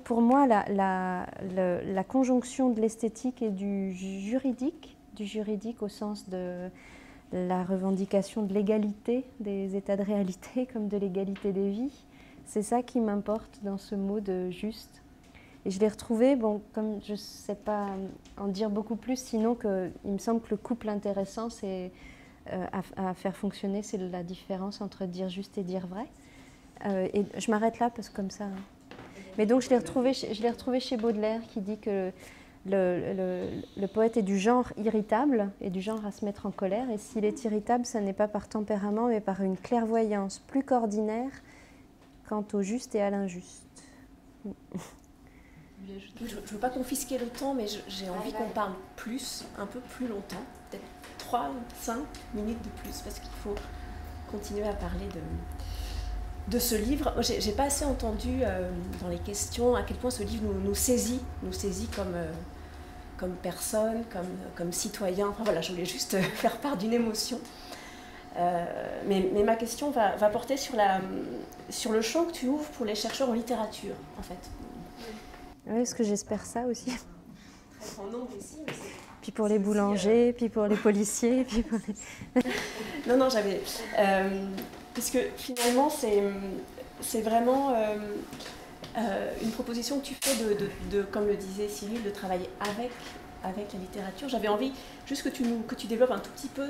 pour moi, la conjonction de l'esthétique et du juridique au sens de la revendication de l'égalité des états de réalité comme de l'égalité des vies, c'est ça qui m'importe dans ce mot de juste. Et je l'ai retrouvé, bon, comme je ne sais pas en dire beaucoup plus, sinon qu'il me semble que le couple intéressant, c'est à faire fonctionner, c'est la différence entre dire juste et dire vrai. Et je m'arrête là parce que comme ça. Hein. Mais donc je l'ai retrouvé chez Baudelaire qui dit que le poète est du genre irritable et du genre à se mettre en colère. Et s'il est irritable, ça n'est pas par tempérament, mais par une clairvoyance plus qu'ordinaire quant au juste et à l'injuste. Je ne veux pas confisquer le temps, mais j'ai envie qu'on parle plus, un peu plus longtemps, peut-être 3-5 minutes de plus, parce qu'il faut continuer à parler de ce livre. Je n'ai pas assez entendu dans les questions à quel point ce livre nous saisit comme personne, comme citoyen. Enfin voilà, je voulais juste faire part d'une émotion. Mais ma question va porter sur le champ que tu ouvres pour les chercheurs en littérature, en fait. Oui, parce que j'espère ça aussi. Très grand nombre ici. Puis pour les boulangers, puis pour les policiers, puis pour les... Non, j'avais... parce que finalement, c'est vraiment une proposition que tu fais de, comme le disait Cyril, de travailler avec la littérature. J'avais envie juste que tu développes un tout petit peu,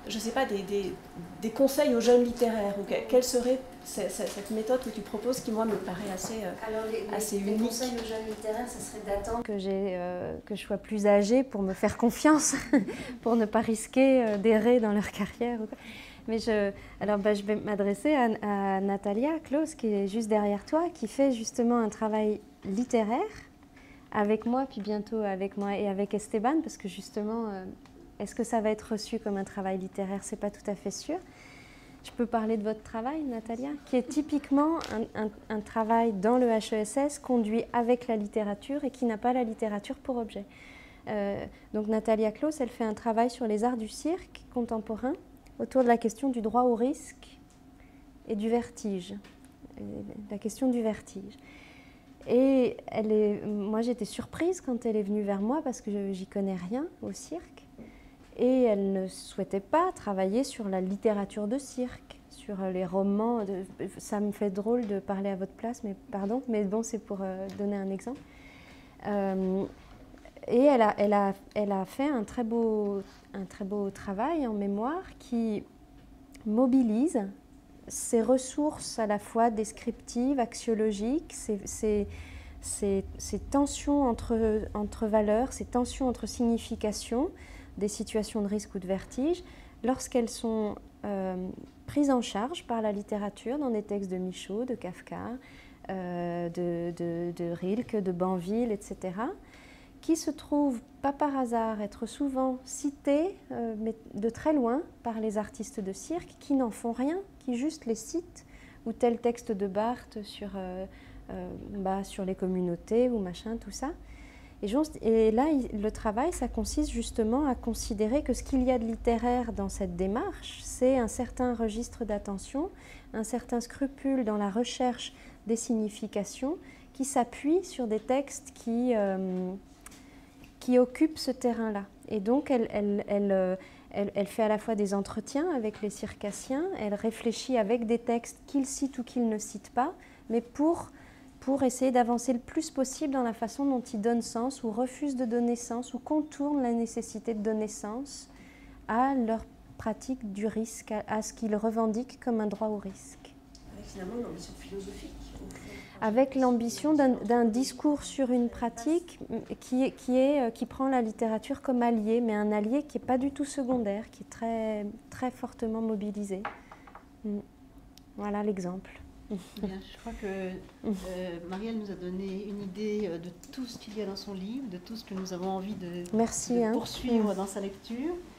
je ne sais pas, des conseils aux jeunes littéraires. Quelle serait cette méthode que tu proposes qui, moi, me paraît assez unique. Les conseils aux jeunes littéraires, ce serait d'attendre que je sois plus âgée pour me faire confiance, pour ne pas risquer d'errer dans leur carrière. Mais je vais m'adresser à Natalia Claus, qui est juste derrière toi, qui fait justement un travail littéraire avec moi, puis bientôt avec moi et avec Esteban, parce que justement, est-ce que ça va être reçu comme un travail littéraire? C'est pas tout à fait sûr. Je peux parler de votre travail, Natalia, qui est typiquement un travail dans le HESS conduit avec la littérature et qui n'a pas la littérature pour objet. Donc Natalia Claus, elle fait un travail sur les arts du cirque contemporain autour de la question du droit au risque et du vertige, la question du vertige. Et moi j'étais surprise quand elle est venue vers moi parce que j'y connais rien au cirque. Et elle ne souhaitait pas travailler sur la littérature de cirque, sur les romans. Ça me fait drôle de parler à votre place, mais pardon, mais bon, c'est pour donner un exemple. Et elle a fait un très beau travail en mémoire qui mobilise ces ressources à la fois descriptives, axiologiques, ces tensions entre valeurs, ces tensions entre significations, des situations de risque ou de vertige, lorsqu'elles sont prises en charge par la littérature dans des textes de Michaud, de Kafka, de Rilke, de Banville, etc., qui se trouvent, pas par hasard, être souvent cités, mais de très loin, par les artistes de cirque, qui n'en font rien, qui juste les citent, ou tel texte de Barthes sur les communautés, ou machin, tout ça. Et là, le travail, ça consiste justement à considérer que ce qu'il y a de littéraire dans cette démarche, c'est un certain registre d'attention, un certain scrupule dans la recherche des significations qui s'appuient sur des textes qui occupent ce terrain-là. Et donc, elle fait à la fois des entretiens avec les circassiens, elle réfléchit avec des textes qu'ils citent ou qu'ils ne citent pas, mais pour pour essayer d'avancer le plus possible dans la façon dont ils donnent sens ou refusent de donner sens ou contournent la nécessité de donner sens à leur pratique du risque, à ce qu'ils revendiquent comme un droit au risque. Avec finalement une ambition philosophique. Avec l'ambition d'un discours sur une pratique qui prend la littérature comme allié, mais un allié qui n'est pas du tout secondaire, qui est très, très fortement mobilisé. Voilà l'exemple. Bien, je crois que Marielle nous a donné une idée de tout ce qu'il y a dans son livre, de tout ce que nous avons envie de poursuivre dans sa lecture.